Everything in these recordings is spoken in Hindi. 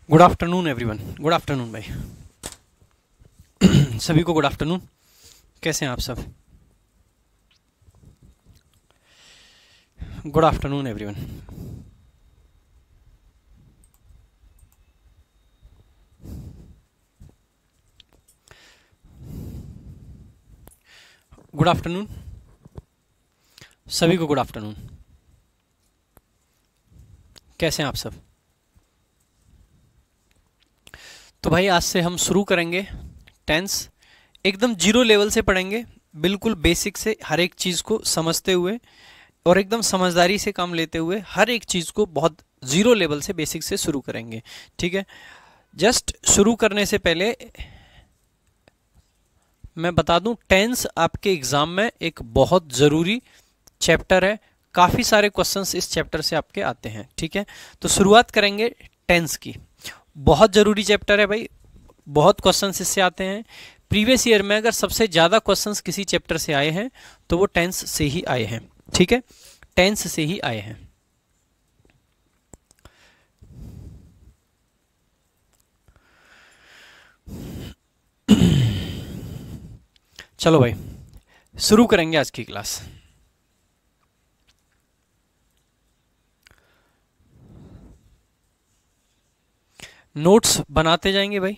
Good afternoon everyone. Good afternoon भाई। सभी को गुड आफ्टरनून। कैसे हैं आप सब? Good afternoon everyone. Good afternoon सभी को। Good afternoon. कैसे हैं आप सब? तो भाई आज से हम शुरू करेंगे टेंस। एकदम जीरो लेवल से पढ़ेंगे, बिल्कुल बेसिक से, हर एक चीज़ को समझते हुए और एकदम समझदारी से काम लेते हुए हर एक चीज़ को बहुत जीरो लेवल से, बेसिक से शुरू करेंगे। ठीक है। जस्ट शुरू करने से पहले मैं बता दूं, टेंस आपके एग्जाम में एक बहुत ज़रूरी चैप्टर है। काफ़ी सारे क्वेश्चंस इस चैप्टर से आपके आते हैं। ठीक है। तो शुरुआत करेंगे टेंस की। बहुत ज़रूरी चैप्टर है भाई, बहुत क्वेश्चंस इससे आते हैं। प्रीवियस ईयर में अगर सबसे ज़्यादा क्वेश्चंस किसी चैप्टर से आए हैं तो वो टेंस से ही आए हैं। ठीक है, टेंस से ही आए हैं। चलो भाई शुरू करेंगे आज की क्लास। नोट्स बनाते जाएंगे भाई।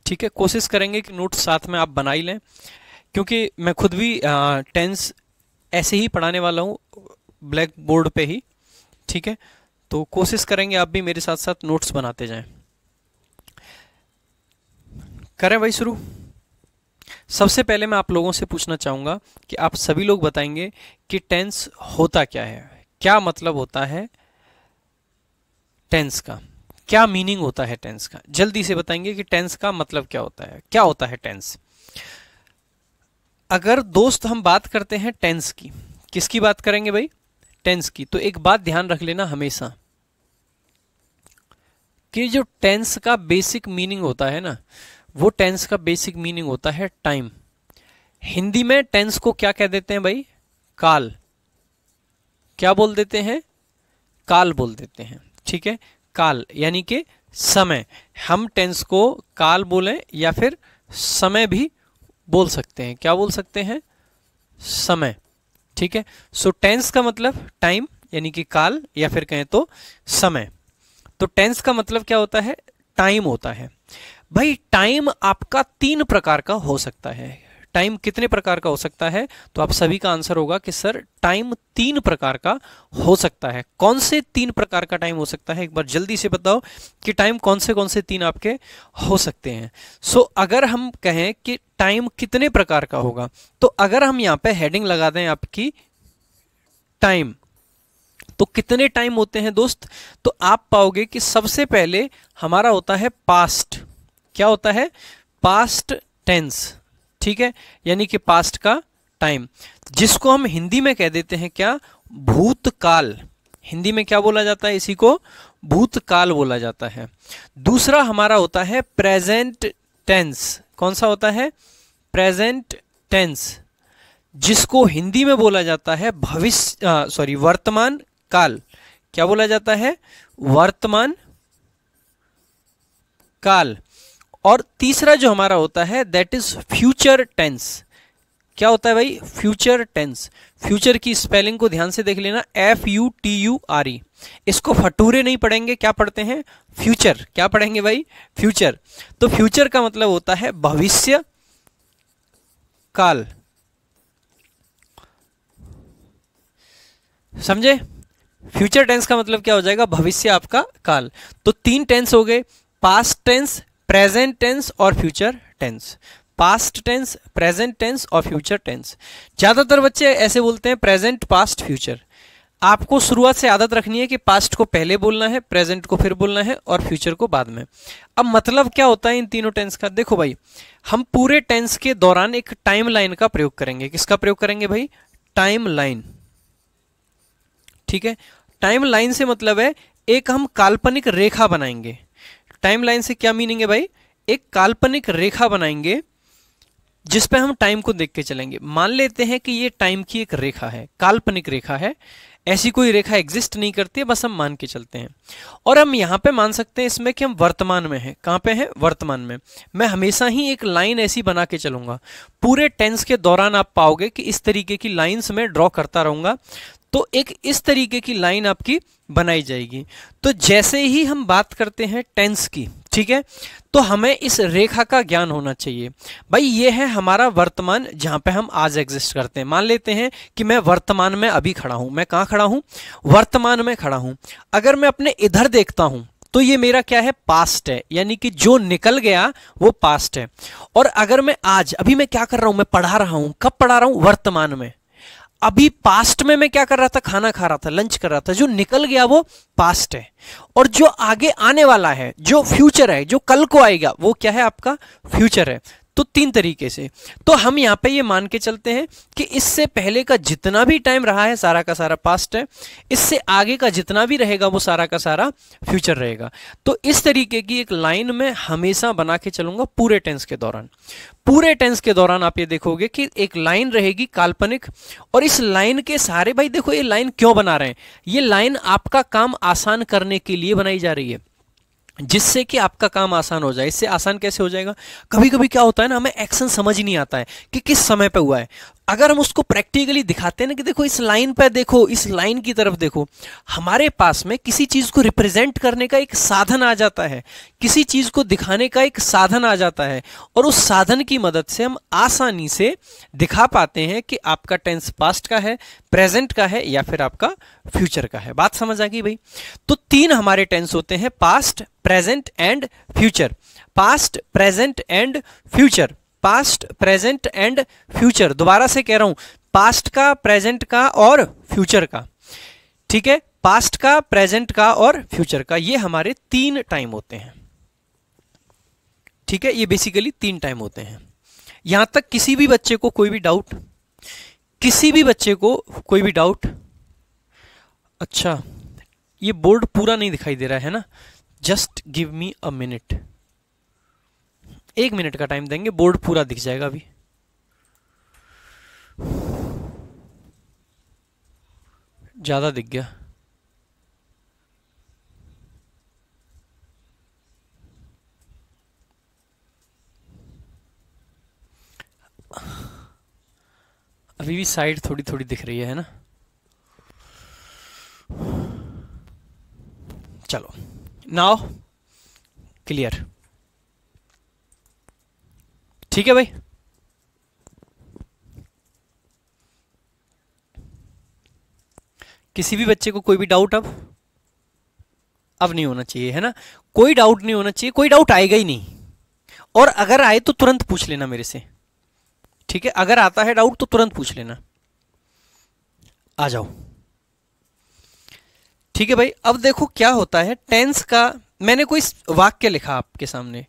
ठीक है, कोशिश करेंगे कि नोट्स साथ में आप बना ही लें, क्योंकि मैं खुद भी टेंस ऐसे ही पढ़ाने वाला हूँ, ब्लैक बोर्ड पे ही। ठीक है, तो कोशिश करेंगे आप भी मेरे साथ साथ नोट्स बनाते जाएं। करें भाई शुरू। सबसे पहले मैं आप लोगों से पूछना चाहूँगा कि आप सभी लोग बताएंगे कि टेंस होता क्या है, क्या मतलब होता है टेंस का, क्या मीनिंग होता है टेंस का। जल्दी से बताएंगे कि टेंस का मतलब क्या होता है, क्या होता है टेंस। अगर दोस्त हम बात करते हैं टेंस की, किसकी बात करेंगे भाई? टेंस की। तो एक बात ध्यान रख लेना हमेशा कि जो टेंस का बेसिक मीनिंग होता है ना, वो टेंस का बेसिक मीनिंग होता है टाइम। हिंदी में टेंस को क्या कह देते हैं भाई? काल। क्या बोल देते हैं? काल बोल देते हैं। ठीक है, काल यानी कि समय। हम टेंस को काल बोलें या फिर समय भी बोल सकते हैं। क्या बोल सकते हैं? समय। ठीक है, सो टेंस का मतलब टाइम यानी कि काल, या फिर कहें तो समय। तो टेंस का मतलब क्या होता है? टाइम होता है भाई। टाइम आपका 3 प्रकार का हो सकता है। टाइम कितने प्रकार का हो सकता है? तो आप सभी का आंसर होगा कि सर टाइम 3 प्रकार का हो सकता है। कौन से 3 प्रकार का टाइम हो सकता है? एक बार जल्दी से बताओ कि टाइम कौन से 3 आपके हो सकते हैं। सो अगर हम कहें कि टाइम कितने प्रकार का होगा, तो अगर हम यहाँ पे हेडिंग लगा दें आपकी टाइम, तो कितने टाइम होते हैं दोस्त? तो आप पाओगे कि सबसे पहले हमारा होता है पास्ट। क्या होता है? Past tense. ठीक है, यानी कि पास्ट का टाइम, जिसको हम हिंदी में कह देते हैं क्या? भूतकाल। हिंदी में क्या बोला जाता है? इसी को भूतकाल बोला जाता है। दूसरा हमारा होता है प्रेजेंट टेंस। कौन सा होता है? प्रेजेंट टेंस, जिसको हिंदी में बोला जाता है वर्तमान काल। क्या बोला जाता है? वर्तमान काल। और तीसरा जो हमारा होता है दैट इज फ्यूचर टेंस। क्या होता है भाई? Future tense. फ्यूचर की स्पेलिंग को ध्यान से देख लेना, FUTURE। इसको फटूरे नहीं पढ़ेंगे, क्या पढ़ते हैं? फ्यूचर। क्या पढ़ेंगे भाई? फ्यूचर। तो फ्यूचर का मतलब होता है भविष्य काल। समझे? फ्यूचर टेंस का मतलब क्या हो जाएगा? भविष्य आपका काल। तो 3 टेंस हो गए, पास्ट टेंस, प्रेजेंट टेंस और future tense. Past tense, present tense और फ्यूचर टेंस। ज्यादातर बच्चे ऐसे बोलते हैं प्रेजेंट, पास्ट, फ्यूचर। आपको शुरुआत से आदत रखनी है कि पास्ट को पहले बोलना है, प्रेजेंट को फिर बोलना है और फ्यूचर को बाद में। अब मतलब क्या होता है इन तीनों टेंस का? देखो भाई, हम पूरे टेंस के दौरान एक टाइम लाइन का प्रयोग करेंगे। किसका प्रयोग करेंगे भाई? Time line. ठीक है, टाइम लाइन से मतलब है एक हम काल्पनिक रेखा बनाएंगे। टाइम लाइन से क्या मीनिंग है भाई? एक काल्पनिक रेखा बनाएंगे जिस पे हम टाइम को देख के चलेंगे। मान लेते हैं कि ये टाइम की एक रेखा है, काल्पनिक रेखा है। ऐसी कोई रेखा एग्जिस्ट नहीं करती है, बस हम मान के चलते हैं। और हम यहाँ पे मान सकते हैं इसमें कि हम वर्तमान में हैं। कहाँ पे हैं? वर्तमान में। मैं हमेशा ही एक लाइन ऐसी बना के चलूंगा। पूरे टेंस के दौरान आप पाओगे कि इस तरीके की लाइंस में ड्रॉ करता रहूंगा, तो एक इस तरीके की लाइन आपकी बनाई जाएगी। तो जैसे ही हम बात करते हैं टेंस की, ठीक है, तो हमें इस रेखा का ज्ञान होना चाहिए। भाई ये है हमारा वर्तमान, जहां पे हम आज एग्जिस्ट करते हैं। मान लेते हैं कि मैं वर्तमान में अभी खड़ा हूं। मैं कहां खड़ा हूं? वर्तमान में खड़ा हूं। अगर मैं अपने इधर देखता हूं तो ये मेरा क्या है? पास्ट है, यानी कि जो निकल गया वो पास्ट है। और अगर मैं आज, अभी मैं क्या कर रहा हूं? मैं पढ़ा रहा हूं। कब पढ़ा रहा हूं? वर्तमान में। अभी पास्ट में मैं क्या कर रहा था? खाना खा रहा था, लंच कर रहा था। जो निकल गया वो पास्ट है। और जो आगे आने वाला है, जो फ्यूचर है, जो कल को आएगा, वो क्या है? आपका फ्यूचर है। तो तीन तरीके से तो हम यहां पे ये मान के चलते हैं कि इससे पहले का जितना भी टाइम रहा है सारा का सारा पास्ट है, इससे आगे का जितना भी रहेगा वो सारा का सारा फ्यूचर रहेगा। तो इस तरीके की एक लाइन में हमेशा बना के चलूंगा पूरे टेंस के दौरान। पूरे टेंस के दौरान आप ये देखोगे कि एक लाइन रहेगी काल्पनिक, और इस लाइन के सारे, भाई देखो ये लाइन क्यों बना रहे हैं? ये लाइन आपका काम आसान करने के लिए बनाई जा रही है, जिससे कि आपका काम आसान हो जाए। इससे आसान कैसे हो जाएगा? कभी कभी क्या होता है ना, हमें एक्शन समझ ही नहीं आता है कि किस समय पे हुआ है। अगर हम उसको प्रैक्टिकली दिखाते हैं ना कि देखो इस लाइन पे देखो, इस लाइन की तरफ देखो, हमारे पास में किसी चीज को रिप्रेजेंट करने का एक साधन आ जाता है, किसी चीज को दिखाने का एक साधन आ जाता है, और उस साधन की मदद से हम आसानी से दिखा पाते हैं कि आपका टेंस पास्ट का है, प्रेजेंट का है, या फिर आपका फ्यूचर का है। बात समझ आ गई भाई? तो तीन हमारे टेंस होते हैं, past, present and future. Past, present and future. Past, present and future. दोबारा से कह रहा हूं, पास्ट का, प्रेजेंट का और फ्यूचर का। ठीक है, पास्ट का, प्रेजेंट का और फ्यूचर का, ये हमारे तीन टाइम होते हैं। ठीक है, ये बेसिकली तीन टाइम होते हैं। यहां तक किसी भी बच्चे को कोई भी डाउट? किसी भी बच्चे को कोई भी डाउट? अच्छा, ये बोर्ड पूरा नहीं दिखाई दे रहा है ना? Just give me a minute, 1 minute का टाइम देंगे, बोर्ड पूरा दिख जाएगा। अभी ज्यादा दिख गया। अभी भी साइड थोड़ी थोड़ी दिख रही है ना? चलो, नाउ क्लियर। ठीक है भाई, किसी भी बच्चे को कोई भी डाउट अब नहीं होना चाहिए, है ना? कोई डाउट नहीं होना चाहिए, कोई डाउट आएगा ही नहीं। और अगर आए तो तुरंत पूछ लेना मेरे से। ठीक है, अगर आता है डाउट तो तुरंत पूछ लेना। आ जाओ। ठीक है भाई, अब देखो क्या होता है टेंस का। मैंने कोई वाक्य लिखा आपके सामने,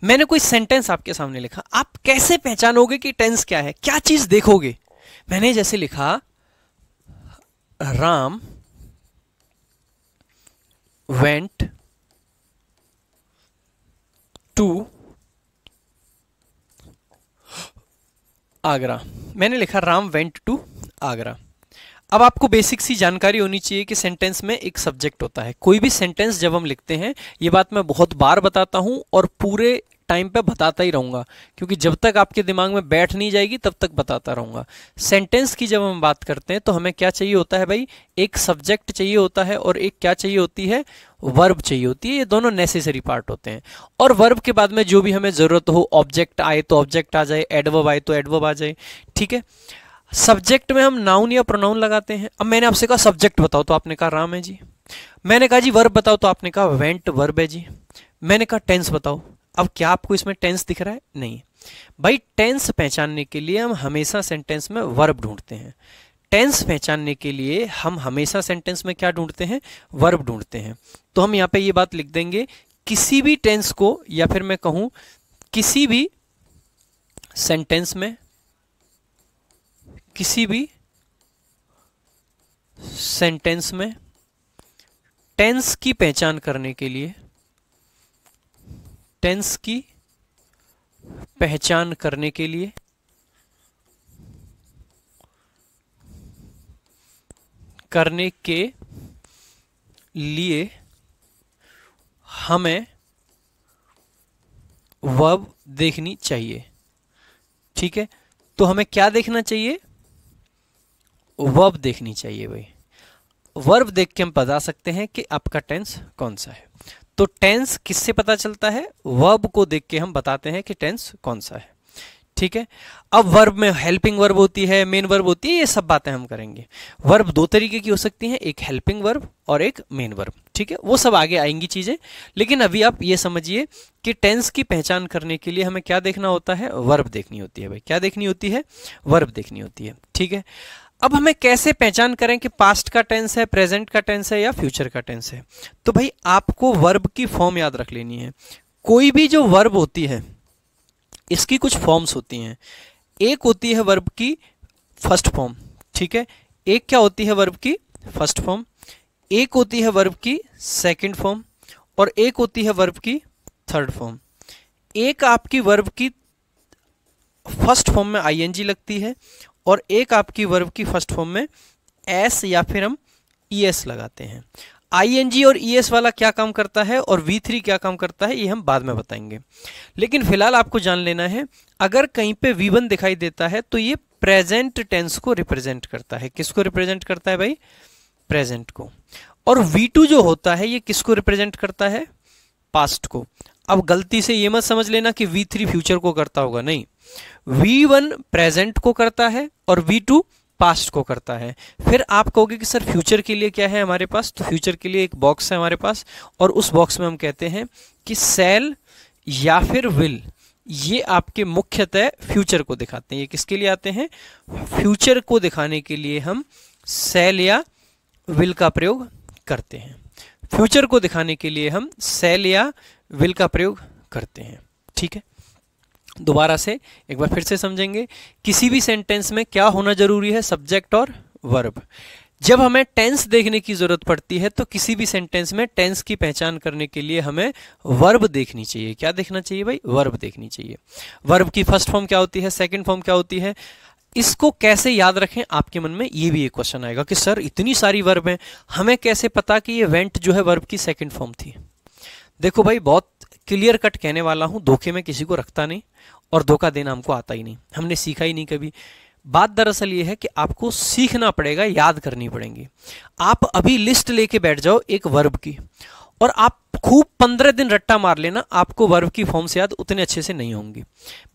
मैंने कोई सेंटेंस आपके सामने लिखा, आप कैसे पहचानोगे कि टेंस क्या है? क्या चीज देखोगे? मैंने जैसे लिखा, राम वेंट टू आगरा। मैंने लिखा राम वेंट टू आगरा। अब आपको बेसिक सी जानकारी होनी चाहिए कि सेंटेंस में एक सब्जेक्ट होता है। कोई भी सेंटेंस जब हम लिखते हैं, ये बात मैं बहुत बार बताता हूं और पूरे टाइम पे बताता ही रहूंगा, क्योंकि जब तक आपके दिमाग में बैठ नहीं जाएगी तब तक बताता रहूंगा। सेंटेंस की जब हम बात करते हैं तो हमें क्या चाहिए होता है भाई? एक सब्जेक्ट चाहिए होता है और एक क्या चाहिए होती है? वर्ब चाहिए होती है। ये दोनों नेसेसरी पार्ट होते हैं। और वर्ब के बाद में जो भी हमें जरूरत हो, ऑब्जेक्ट आए तो ऑब्जेक्ट आ जाए, एडवर्ब आए तो एडवर्ब आ जाए। ठीक है, सब्जेक्ट में हम नाउन या प्रोनाउन लगाते हैं। अब मैंने आपसे कहा सब्जेक्ट बताओ तो आपने कहा राम है जी। मैंने कहा जी वर्ब बताओ तो आपने कहा वेंट वर्ब है जी। मैंने कहा टेंस बताओ। अब क्या आपको इसमें टेंस दिख रहा है? नहीं भाई, टेंस पहचानने के लिए हम हमेशा सेंटेंस में वर्ब ढूंढते हैं। टेंस पहचानने के लिए हम हमेशा सेंटेंस में क्या ढूंढते हैं? वर्ब ढूंढते हैं। तो हम यहां पे ये बात लिख देंगे, किसी भी टेंस को, या फिर मैं कहूं किसी भी सेंटेंस में, किसी भी सेंटेंस में टेंस की पहचान करने के लिए, टेंस की पहचान करने के लिए करने के लिए हमें वर्ब देखनी चाहिए। ठीक है, तो हमें क्या देखना चाहिए? वर्ब देखनी चाहिए भाई। वर्ब देख के हम बता सकते हैं कि आपका टेंस कौन सा है। तो टेंस किससे पता चलता है? वर्ब को देख के हम बताते हैं कि टेंस कौन सा है। ठीक है, अब वर्ब में हेल्पिंग वर्ब होती है, मेन वर्ब होती है, ये सब बातें हम करेंगे। वर्ब दो तरीके की हो सकती हैं, एक हेल्पिंग वर्ब और एक मेन वर्ब। ठीक है, वो सब आगे आएंगी चीजें, लेकिन अभी आप ये समझिए कि टेंस की पहचान करने के लिए हमें क्या देखना होता है? वर्ब देखनी होती है भाई। क्या देखनी होती है? वर्ब देखनी होती है। ठीक है, अब हमें कैसे पहचान करें कि पास्ट का टेंस है, प्रेजेंट का टेंस है या फ्यूचर का टेंस है? तो भाई आपको वर्ब की फॉर्म याद रख लेनी है। कोई भी जो वर्ब होती है इसकी कुछ फॉर्म्स होती हैं। एक होती है वर्ब की फर्स्ट फॉर्म। ठीक है, एक क्या होती है वर्ब की फर्स्ट फॉर्म, एक होती है वर्ब की सेकंड फॉर्म और एक होती है वर्ब की थर्ड फॉर्म। एक आपकी वर्ब की फर्स्ट फॉर्म में आईएनजी लगती है और एक आपकी वर्ब की फर्स्ट फॉर्म में एस या फिर हम ईएस लगाते हैं। आईएनजी और ईएस वाला क्या काम करता है और V3 क्या काम करता है, ये हम बाद में बताएंगे। लेकिन फिलहाल आपको जान लेना है, अगर कहीं पे V1 दिखाई देता है तो ये प्रेजेंट टेंस को रिप्रेजेंट करता है। किसको रिप्रेजेंट करता है भाई? प्रेजेंट को। और V2 जो होता है ये किसको रिप्रेजेंट करता है? पास्ट को। अब गलती से ये मत समझ लेना कि V3 फ्यूचर को करता होगा, नहीं। V1 प्रेजेंट को करता है और V2 पास्ट को करता है। फिर आप कहोगे कि सर फ्यूचर के लिए क्या है हमारे पास? तो फ्यूचर के लिए एक बॉक्स है हमारे पास और उस बॉक्स में हम कहते हैं कि शैल या फिर विल, ये आपके मुख्यतः फ्यूचर को दिखाते हैं। ये किसके लिए आते हैं? फ्यूचर को दिखाने के लिए हम शैल या विल का प्रयोग करते हैं। फ्यूचर को दिखाने के लिए हम शैल या विल का प्रयोग करते हैं। ठीक है, दोबारा से एक बार फिर से समझेंगे। किसी भी सेंटेंस में क्या होना जरूरी है? सब्जेक्ट और वर्ब। जब हमें टेंस देखने की जरूरत पड़ती है तो किसी भी सेंटेंस में टेंस की पहचान करने के लिए हमें वर्ब देखनी चाहिए। क्या देखना चाहिए भाई? वर्ब देखनी चाहिए। वर्ब की फर्स्ट फॉर्म क्या होती है, सेकंड फॉर्म क्या होती है, इसको कैसे याद रखें? आपके मन में ये भी एक क्वेश्चन आएगा कि सर इतनी सारी वर्ब हैं, हमें कैसे पता कि ये वेंट जो है वर्ब की सेकंड फॉर्म थी? देखो भाई, बहुत क्लियर कट कहने वाला हूं, धोखे में किसी को रखता नहीं और धोखा देना हमको आता ही नहीं, हमने सीखा ही नहीं कभी। बात दरअसल ये है कि आपको सीखना पड़ेगा, याद करनी पड़ेगी। आप अभी लिस्ट लेके बैठ जाओ एक वर्ब की और आप खूब 15 दिन रट्टा मार लेना, आपको वर्ब की फॉर्म से याद उतने अच्छे से नहीं होंगी।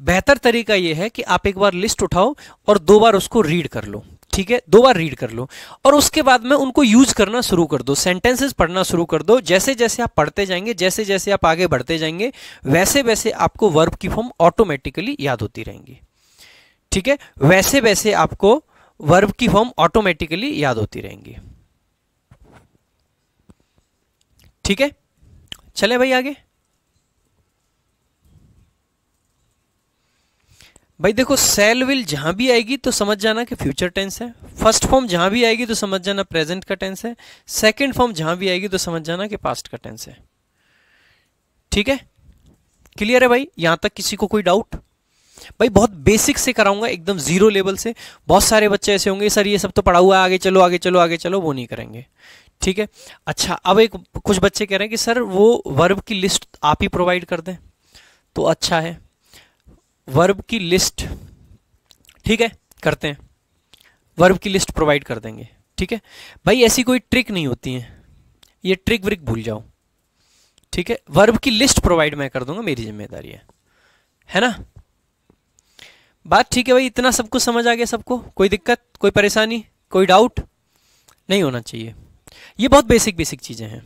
बेहतर तरीका यह है कि आप एक बार लिस्ट उठाओ और 2 बार उसको रीड कर लो। ठीक है, 2 बार रीड कर लो और उसके बाद में उनको यूज करना शुरू कर दो, सेंटेंसेस पढ़ना शुरू कर दो। जैसे जैसे आप पढ़ते जाएंगे, जैसे जैसे आप आगे बढ़ते जाएंगे, वैसे वैसे आपको वर्ब की फॉर्म ऑटोमेटिकली याद होती रहेंगी। ठीक है, वैसे वैसे आपको वर्ब की फॉर्म ऑटोमेटिकली याद होती रहेंगी। ठीक है, चले भाई आगे। भाई देखो, शैल विल जहां भी आएगी तो समझ जाना कि फ्यूचर टेंस है। फर्स्ट फॉर्म जहां भी आएगी तो समझ जाना प्रेजेंट का टेंस है। सेकंड फॉर्म जहां भी आएगी तो समझ जाना कि पास्ट का टेंस है। ठीक है, क्लियर है भाई? यहां तक किसी को कोई डाउट? भाई बहुत बेसिक से कराऊंगा, एकदम जीरो लेवल से। बहुत सारे बच्चे ऐसे होंगे सर ये सब तो पढ़ा हुआ है, आगे चलो आगे चलो आगे चलो, वो नहीं करेंगे। ठीक है, अच्छा अब कुछ बच्चे कह रहे हैं कि सर वो वर्ब की लिस्ट आप ही प्रोवाइड कर दें, तो अच्छा है, वर्ब की लिस्ट, ठीक है, करते हैं, वर्ब की लिस्ट प्रोवाइड कर देंगे। ठीक है भाई, ऐसी कोई ट्रिक नहीं होती है, ये ट्रिक व्रिक भूल जाओ। ठीक है, वर्ब की लिस्ट प्रोवाइड मैं कर दूंगा, मेरी जिम्मेदारी है ना? बात ठीक है भाई, इतना सब कुछ समझ आ गया सबको? कोई दिक्कत, कोई परेशानी, कोई डाउट नहीं होना चाहिए। ये बहुत बेसिक बेसिक चीजें हैं।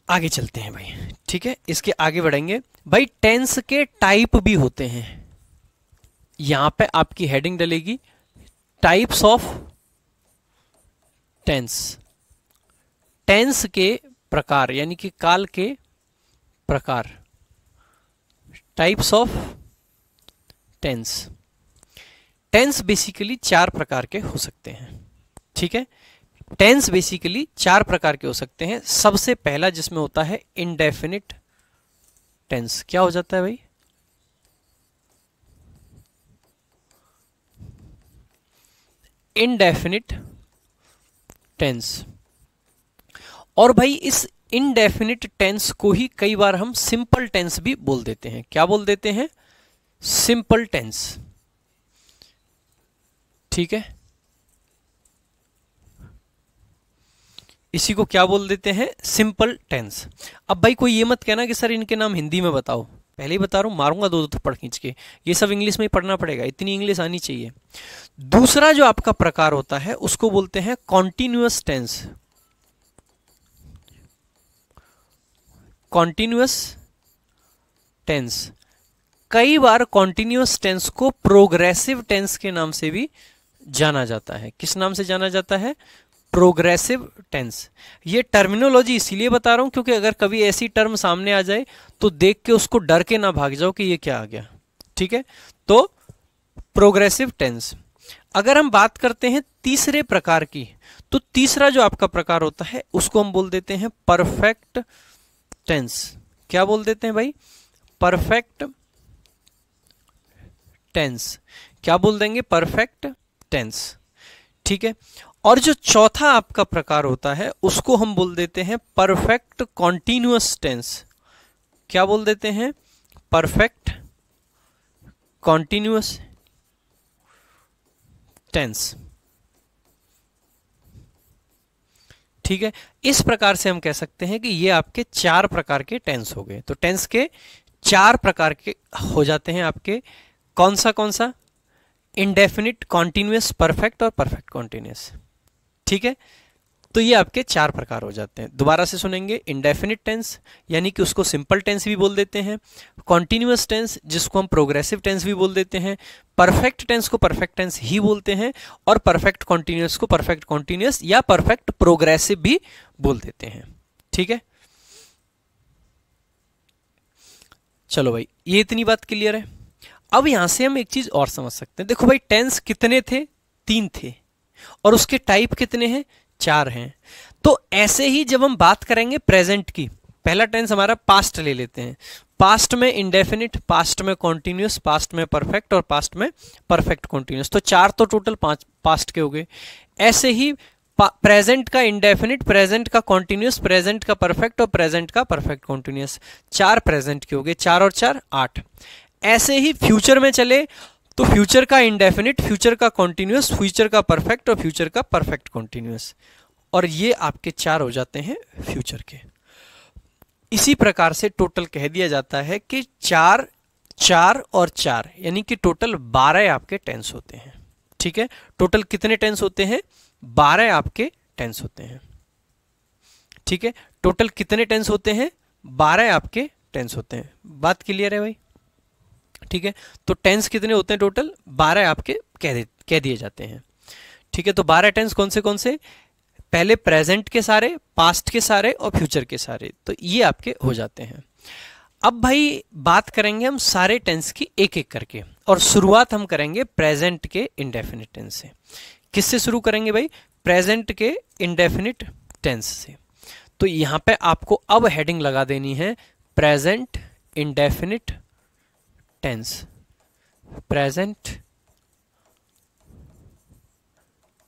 आगे चलते हैं भाई। ठीक है, इसके आगे बढ़ेंगे भाई। टेंस के टाइप भी होते हैं, यहां पे आपकी हेडिंग डलेगी टाइप्स ऑफ टेंस। टेंस के प्रकार यानी कि काल के प्रकार, types of tense. Tense basically 4 प्रकार के हो सकते हैं। ठीक है, टेंस बेसिकली 4 प्रकार के हो सकते हैं। सबसे पहला जिसमें होता है इंडेफिनिट टेंस। क्या हो जाता है भाई? Indefinite tense. और भाई इस इनडेफिनिट टेंस को ही कई बार हम सिंपल टेंस भी बोल देते हैं। क्या बोल देते हैं? Simple tense. ठीक है, इसी को क्या बोल देते हैं? Simple tense. अब भाई कोई ये मत कहना कि सर इनके नाम हिंदी में बताओ, पहले ही बता रहा हूं, मारूंगा दो थप्पड़ खींच के। ये सब इंग्लिश में ही पढ़ना पड़ेगा, इतनी इंग्लिश आनी चाहिए। दूसरा जो आपका प्रकार होता है उसको बोलते हैं कॉन्टिन्यूअस टेंस। Continuous tense. कई बार कॉन्टिन्यूअस टेंस को प्रोग्रेसिव टेंस के नाम से भी जाना जाता है। किस नाम से जाना जाता है? Progressive tense. ये टर्मिनोलॉजी इसीलिए बता रहा हूं क्योंकि अगर कभी ऐसी टर्म सामने आ जाए तो देख के उसको डर के ना भाग जाओ कि ये क्या आ गया। ठीक है, तो प्रोग्रेसिव टेंस। अगर हम बात करते हैं तीसरे प्रकार की, तो तीसरा जो आपका प्रकार होता है उसको हम बोल देते हैं परफेक्ट टेंस। क्या बोल देते हैं भाई? Perfect tense. क्या बोल देंगे? Perfect tense. ठीक है, और जो चौथा आपका प्रकार होता है उसको हम बोल देते हैं परफेक्ट कॉन्टिन्यूअस टेंस। क्या बोल देते हैं? Perfect continuous tense. ठीक है, इस प्रकार से हम कह सकते हैं कि ये आपके 4 प्रकार के टेंस हो गए। तो टेंस के 4 प्रकार के हो जाते हैं आपके। कौन सा? इंडेफिनिट, कॉन्टिन्यूअस, परफेक्ट और परफेक्ट कॉन्टिन्यूअस। ठीक है, तो ये आपके 4 प्रकार हो जाते हैं। दोबारा से सुनेंगे। इंडेफिनिट टेंस यानी कि उसको सिंपल टेंस भी बोल देते हैं, कॉन्टिन्यूअस टेंस जिसको हम प्रोग्रेसिव टेंस भी बोल देते हैं, परफेक्ट टेंस को परफेक्ट टेंस ही बोलते हैं, और परफेक्ट कॉन्टिन्यूअस को परफेक्ट कॉन्टिन्यूअस या परफेक्ट प्रोग्रेसिव भी बोल देते हैं। ठीक है, चलो भाई ये इतनी बात क्लियर है। अब यहां से हम एक चीज और समझ सकते हैं। देखो भाई टेंस कितने थे? 3 थे, और उसके टाइप कितने हैं? 4 हैं। तो ऐसे ही जब हम बात करेंगे प्रेजेंट की, पहला टेंस हमारा पास्ट ले लेते हैं। पास्ट में इंडेफिनिट, पास्ट में कॉन्टिन्यूअस, पास्ट में परफेक्ट और पास्ट में परफेक्ट कॉन्टिन्यूअस। तो 4 तो टोटल 5 पास्ट के हो गए। ऐसे ही प्रेजेंट का इंडेफिनिट, प्रेजेंट का कॉन्टिन्यूअस, प्रेजेंट का परफेक्ट और प्रेजेंट का परफेक्ट कॉन्टिन्यूअस। 4 प्रेजेंट के हो गए, 4 और 4 8। ऐसे ही फ्यूचर में चले तो फ्यूचर का इंडेफिनिट, फ्यूचर का कॉन्टिन्यूअस, फ्यूचर का परफेक्ट और फ्यूचर का परफेक्ट कॉन्टिन्यूअस। और ये आपके 4 हो जाते हैं फ्यूचर के। इसी प्रकार से टोटल कह दिया जाता है कि 4 4 और 4 यानी कि टोटल 12 आपके टेंस होते हैं। ठीक है, टोटल कितने टेंस होते हैं? 12 आपके टेंस होते हैं। ठीक है, टोटल कितने टेंस होते हैं? 12 आपके टेंस होते हैं। बात क्लियर है भाई? ठीक है, तो टेंस कितने होते हैं? टोटल 12 आपके कह दिए जाते हैं। ठीक है, तो 12 टेंस कौन से? पहले प्रेजेंट के सारे, पास्ट के सारे और फ्यूचर के सारे। तो ये आपके हो जाते हैं। अब भाई बात करेंगे हम सारे टेंस की एक एक करके, और शुरुआत हम करेंगे प्रेजेंट के इंडेफिनिट टेंस से। किससे शुरू करेंगे भाई? प्रेजेंट के इंडेफिनिट टेंस से। तो यहां पे आपको अब हेडिंग लगा देनी है present indefinite tense. Present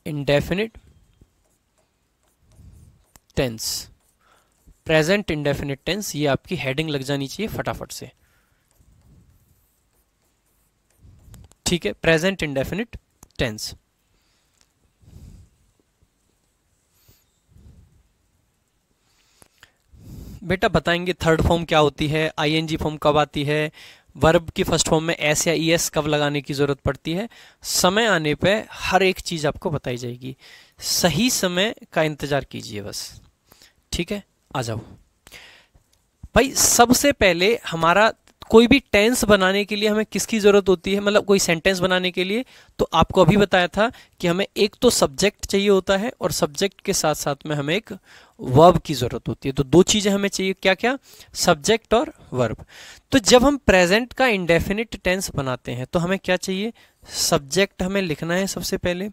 indefinite tense, present indefinite tense, ये आपकी हेडिंग लग जानी चाहिए फटाफट से। ठीक है, प्रेजेंट इंडेफिनिट टेंस। बेटा बताएंगे थर्ड फॉर्म क्या होती है, आईएनजी फॉर्म कब आती है, वर्ब की फर्स्ट फॉर्म में एस या ईएस कब लगाने की जरूरत पड़ती है। समय आने पे हर एक चीज आपको बताई जाएगी। सही समय का इंतजार कीजिए बस। ठीक है, आ जाओ भाई। सबसे पहले हमारा कोई भी टेंस बनाने के लिए हमें किसकी जरूरत होती है? मतलब कोई सेंटेंस बनाने के लिए तो आपको अभी बताया था कि हमें एक तो सब्जेक्ट चाहिए होता है, और सब्जेक्ट के साथ साथ में हमें एक वर्ब की जरूरत होती है। तो 2 चीजें हमें चाहिए, क्या क्या? सब्जेक्ट और वर्ब। तो जब हम प्रेजेंट का इंडेफिनिट टेंस बनाते हैं तो हमें क्या चाहिए? सब्जेक्ट हमें लिखना है सबसे पहले।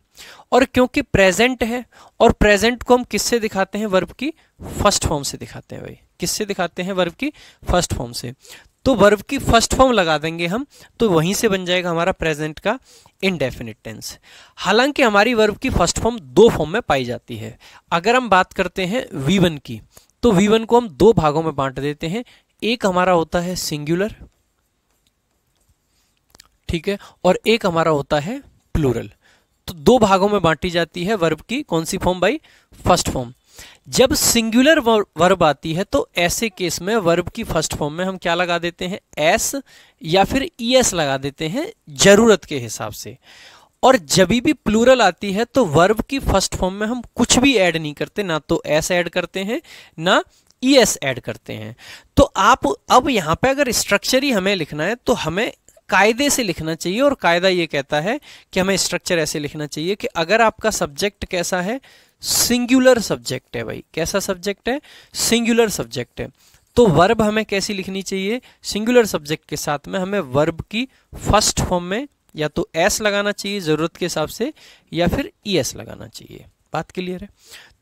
और क्योंकि प्रेजेंट है, और प्रेजेंट को हम किससे दिखाते हैं? वर्ब की फर्स्ट फॉर्म से दिखाते हैं भाई। किससे दिखाते हैं? वर्ब की फर्स्ट फॉर्म से। तो वर्ब की फर्स्ट फॉर्म लगा देंगे हम, तो वहीं से बन जाएगा हमारा प्रेजेंट का इंडेफिनिट टेंस। हालांकि हमारी वर्ब की फर्स्ट फॉर्म दो फॉर्म में पाई जाती है। अगर हम बात करते हैं V1 की, तो V1 को हम दो भागों में बांट देते हैं। एक हमारा होता है सिंगुलर, ठीक है, और एक हमारा होता है प्लूरल। तो दो भागों में बांटी जाती है वर्ब की कौन सी फॉर्म भाई? First form. जब सिंगुलर वर्ब आती है तो ऐसे केस में वर्ब की फर्स्ट फॉर्म में हम क्या लगा देते हैं? एस या फिर ईएस लगा देते हैं जरूरत के हिसाब से। और जब भी प्लूरल आती है तो वर्ब की फर्स्ट फॉर्म में हम कुछ भी ऐड नहीं करते, ना तो एस ऐड करते हैं ना ईएस ऐड करते हैं। तो आप अब यहां पे अगर स्ट्रक्चर ही हमें लिखना है तो हमें कायदे से लिखना चाहिए, और कायदा ये कहता है कि हमें स्ट्रक्चर ऐसे लिखना चाहिए कि अगर आपका सब्जेक्ट कैसा है? सिंगुलर सब्जेक्ट है भाई। कैसा सब्जेक्ट है? सिंगुलर सब्जेक्ट है। तो वर्ब हमें कैसी लिखनी चाहिए? सिंगुलर सब्जेक्ट के साथ में हमें वर्ब की फर्स्ट फॉर्म में या तो एस लगाना चाहिए जरूरत के हिसाब से, या फिर ईएस लगाना चाहिए। बात क्लियर है?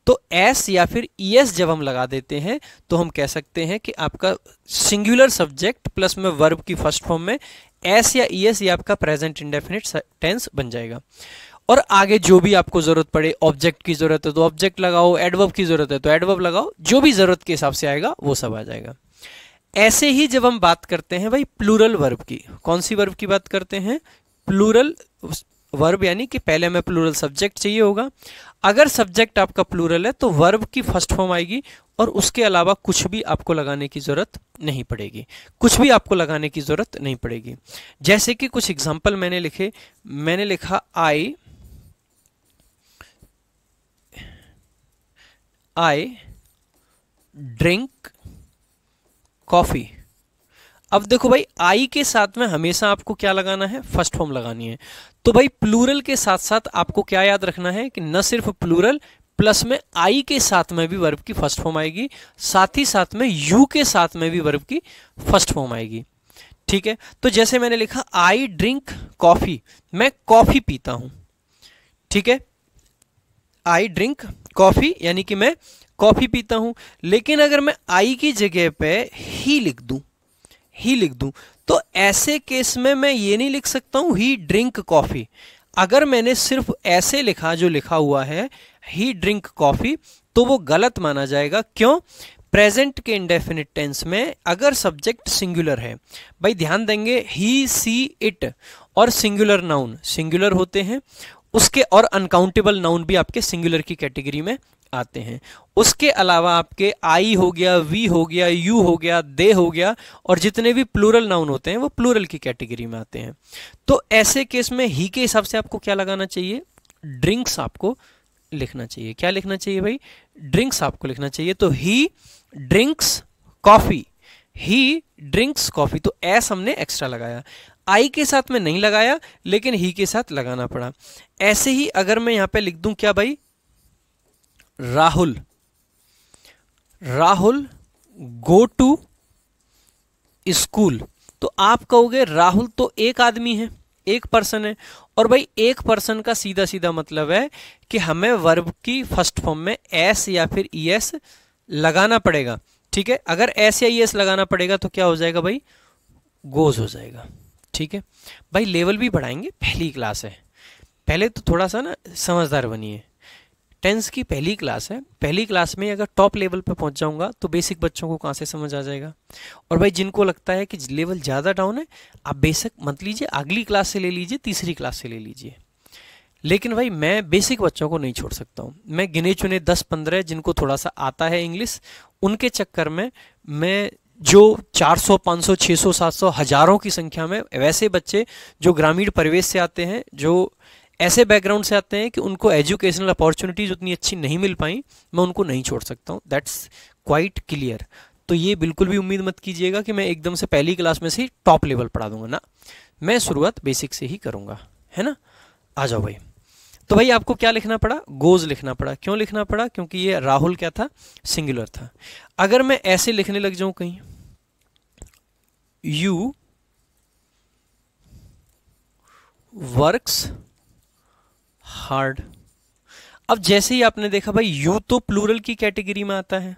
तो एस या फिर ईएस जब हम लगा देते हैं तो हम कह सकते हैं कि आपका सिंगुलर सब्जेक्ट प्लस में वर्ब की फर्स्ट फॉर्म में एस या ईएस, ये आपका प्रेजेंट इंडेफिनिट टेंस बन जाएगा। और आगे जो भी आपको जरूरत पड़े, ऑब्जेक्ट की जरूरत है तो ऑब्जेक्ट लगाओ, एडवर्ब की जरूरत है तो एडवर्ब लगाओ, जो भी जरूरत के हिसाब से आएगा वो सब आ जाएगा। ऐसे ही जब हम बात करते हैं भाई प्लूरल वर्ब की, कौन सी वर्ब की बात करते हैं? प्लूरल वर्ब, यानी कि पहले हमें प्लूरल सब्जेक्ट चाहिए होगा। अगर सब्जेक्ट आपका प्लूरल है तो वर्ब की फर्स्ट फॉर्म आएगी और उसके अलावा कुछ भी आपको लगाने की जरूरत नहीं पड़ेगी, कुछ भी आपको लगाने की जरूरत नहीं पड़ेगी। जैसे कि कुछ एग्जांपल मैंने लिखे, मैंने लिखा आई ड्रिंक कॉफी। अब देखो भाई, आई के साथ में हमेशा आपको क्या लगाना है? फर्स्ट फॉर्म लगानी है। तो भाई प्लूरल के साथ साथ आपको क्या याद रखना है कि न सिर्फ प्लूरल प्लस में आई के साथ में भी वर्ब की फर्स्ट फॉर्म आएगी, साथ ही साथ में यू के साथ में भी वर्ब की फर्स्ट फॉर्म आएगी। ठीक है, तो जैसे मैंने लिखा आई ड्रिंक कॉफी, मैं कॉफी पीता हूं। ठीक है, आई ड्रिंक कॉफी यानी कि मैं कॉफी पीता हूं। लेकिन अगर मैं आई की जगह पे ही लिख दूं तो ऐसे केस में मैं ये नहीं लिख सकता हूं ही ड्रिंक कॉफी। अगर मैंने सिर्फ ऐसे लिखा, जो लिखा हुआ है ही ड्रिंक कॉफी, तो वो गलत माना जाएगा। क्यों? प्रेजेंट के इंडेफिनिट टेंस में अगर सब्जेक्ट सिंगुलर है, भाई ध्यान देंगे, ही सी इट और सिंगुलर नाउन सिंगुलर होते हैं उसके, और अनकाउंटेबल नाउन भी आपके सिंगुलर की कैटेगरी में आते हैं। उसके अलावा आपके आई हो गया, वी हो गया, यू हो गया, दे हो गया, और जितने भी प्लूरल नाउन होते हैं वो प्लूरल की कैटेगरी में आते हैं। तो ऐसे केस में ही के हिसाब से आपको क्या लगाना चाहिए? ड्रिंक्स आपको लिखना चाहिए। क्या लिखना चाहिए भाई? ड्रिंक्स आपको लिखना चाहिए। तो ही ड्रिंक्स कॉफी, ही ड्रिंक्स कॉफी, तो एस हमने एक्स्ट्रा लगाया, आई के साथ में नहीं लगाया लेकिन ही के साथ लगाना पड़ा। ऐसे ही अगर मैं यहां पे लिख दूं क्या भाई? राहुल गो टू स्कूल, तो आप कहोगे राहुल तो एक आदमी है, एक पर्सन है, और भाई एक पर्सन का सीधा सीधा मतलब है कि हमें वर्ब की फर्स्ट फॉर्म में एस या फिर ईएस लगाना पड़ेगा। ठीक है, अगर एस या ईएस लगाना पड़ेगा तो क्या हो जाएगा भाई? गोज हो जाएगा। ठीक है भाई, लेवल भी बढ़ाएंगे, पहली क्लास है, पहले तो थोड़ा सा ना समझदार बनिए। टेंस की पहली क्लास है, पहली क्लास में अगर टॉप लेवल पे पहुंच जाऊंगा तो बेसिक बच्चों को कहां से समझ आ जाएगा। और भाई जिनको लगता है कि लेवल ज़्यादा डाउन है, आप बेसिक मत लीजिए, अगली क्लास से ले लीजिए, तीसरी क्लास से ले लीजिए। लेकिन भाई मैं बेसिक बच्चों को नहीं छोड़ सकता हूँ। मैं गिने चुने 10-15 जिनको थोड़ा सा आता है इंग्लिश, उनके चक्कर में मैं जो 400, 500, 600, 700, हजारों की संख्या में वैसे बच्चे जो ग्रामीण परिवेश से आते हैं, जो ऐसे बैकग्राउंड से आते हैं कि उनको एजुकेशनल अपॉर्चुनिटीज उतनी अच्छी नहीं मिल पाई, मैं उनको नहीं छोड़ सकता हूँ। That's quite clear. तो ये बिल्कुल भी उम्मीद मत कीजिएगा कि मैं एकदम से पहली क्लास में से ही टॉप लेवल पढ़ा दूंगा ना, मैं शुरुआत बेसिक से ही करूंगा, है ना। आ जाओ भाई। तो भाई आपको क्या लिखना पड़ा? गोज लिखना पड़ा। क्यों लिखना पड़ा? क्योंकि ये राहुल क्या था? सिंगुलर था। अगर मैं ऐसे लिखने लग जाऊं कहीं, यू वर्क्स हार्ड, अब जैसे ही आपने देखा भाई यू तो प्लूरल की कैटेगरी में आता है,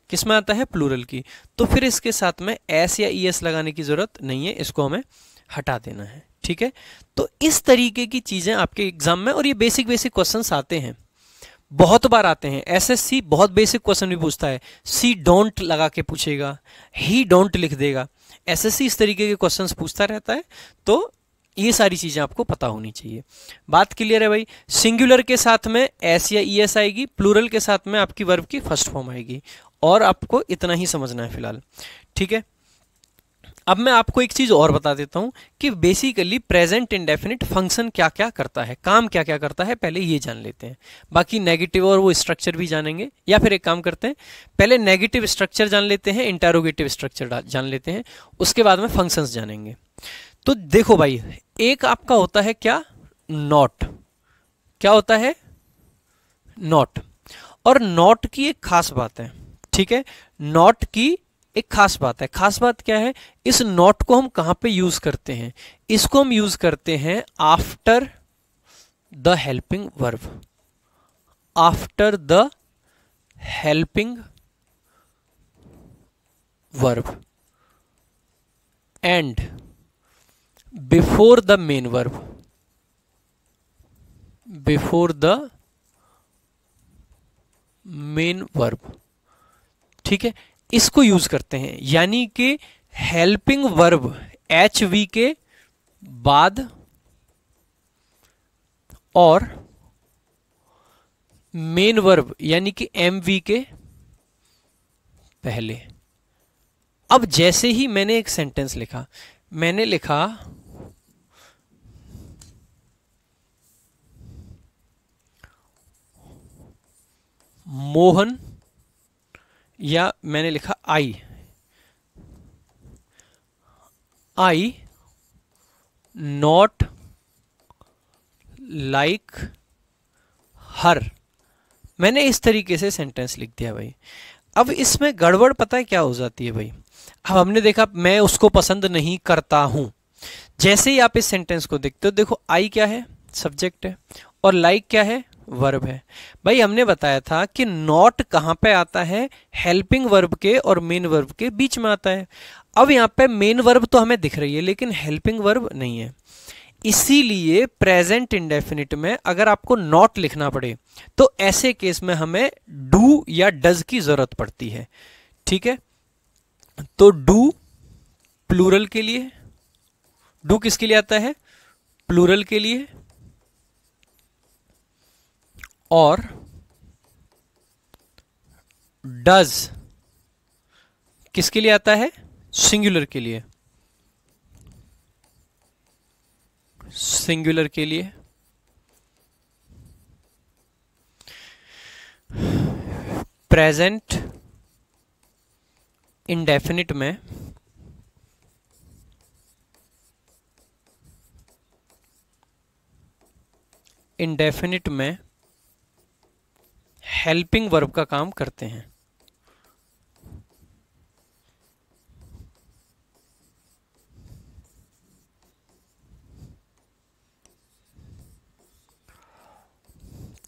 किस में आता है, प्लूरल की। तो फिर इसके साथ में एस या ईएस लगाने की जरूरत नहीं है, इसको हमें हटा देना है। ठीक है, तो इस तरीके की चीजें आपके एग्जाम में, और ये बेसिक बेसिक क्वेश्चंस आते हैं, बहुत बार आते हैं। एसएससी बहुत बेसिक क्वेश्चन भी पूछता है, सी डोंट लगा के पूछेगा, ही डोंट लिख देगा। एसएससी इस तरीके के क्वेश्चंस पूछता रहता है, तो ये सारी चीजें आपको पता होनी चाहिए। बात क्लियर है भाई। सिंगुलर के साथ में एस या ईएस आएगी, प्लूरल के साथ में आपकी वर्ब की फर्स्ट फॉर्म आएगी, और आपको इतना ही समझना है फिलहाल। ठीक है, अब मैं आपको एक चीज और बता देता हूं कि बेसिकली प्रेजेंट इंडेफिनिट फंक्शन क्या क्या करता है, काम क्या क्या करता है, पहले ये जान लेते हैं। बाकी नेगेटिव और वो स्ट्रक्चर भी जानेंगे, या फिर एक काम करते हैं, पहले नेगेटिव स्ट्रक्चर जान लेते हैं, इंटरोगेटिव स्ट्रक्चर जान लेते हैं, उसके बाद में फंक्शंस जानेंगे। तो देखो भाई, एक आपका होता है क्या, नॉट। क्या होता है, नॉट। और नॉट की एक खास बात है, ठीक है, नॉट की एक खास बात है। खास बात क्या है, इस नॉट को हम कहां पे यूज करते हैं, इसको हम यूज करते हैं after the helping verb. After the helping verb and before the main verb. Before the main verb, ठीक है, इसको यूज करते हैं। यानी कि हेल्पिंग वर्ब एच वी के बाद और मेन वर्ब यानी कि एम वी के पहले। अब जैसे ही मैंने एक सेंटेंस लिखा, मैंने लिखा मोहन, या मैंने लिखा आई नॉट लाइक हर। मैंने इस तरीके से सेंटेंस लिख दिया भाई। अब इसमें गड़बड़ पता है क्या हो जाती है भाई। अब हमने देखा मैं उसको पसंद नहीं करता हूं। जैसे ही आप इस सेंटेंस को देखते हो, देखो आई क्या है, सब्जेक्ट है, और लाइक क्या है, वर्ब है। भाई हमने बताया था कि नॉट कहां पे आता है, हेल्पिंग वर्ब के और मेन वर्ब के बीच में आता है। अब यहां पे मेन वर्ब तो हमें दिख रही है, लेकिन हेल्पिंग वर्ब नहीं है। इसीलिए प्रेजेंट इंडेफिनिट में अगर आपको नॉट लिखना पड़े, तो ऐसे केस में हमें डू या डज की जरूरत पड़ती है। ठीक है, तो डू प्लूरल के लिए, डू किसके लिए आता है, प्लूरल के लिए, और डज किसके लिए आता है, सिंगुलर के लिए। सिंगुलर के लिए। प्रेजेंट इंडेफिनिट में हेल्पिंग वर्ब का काम करते हैं।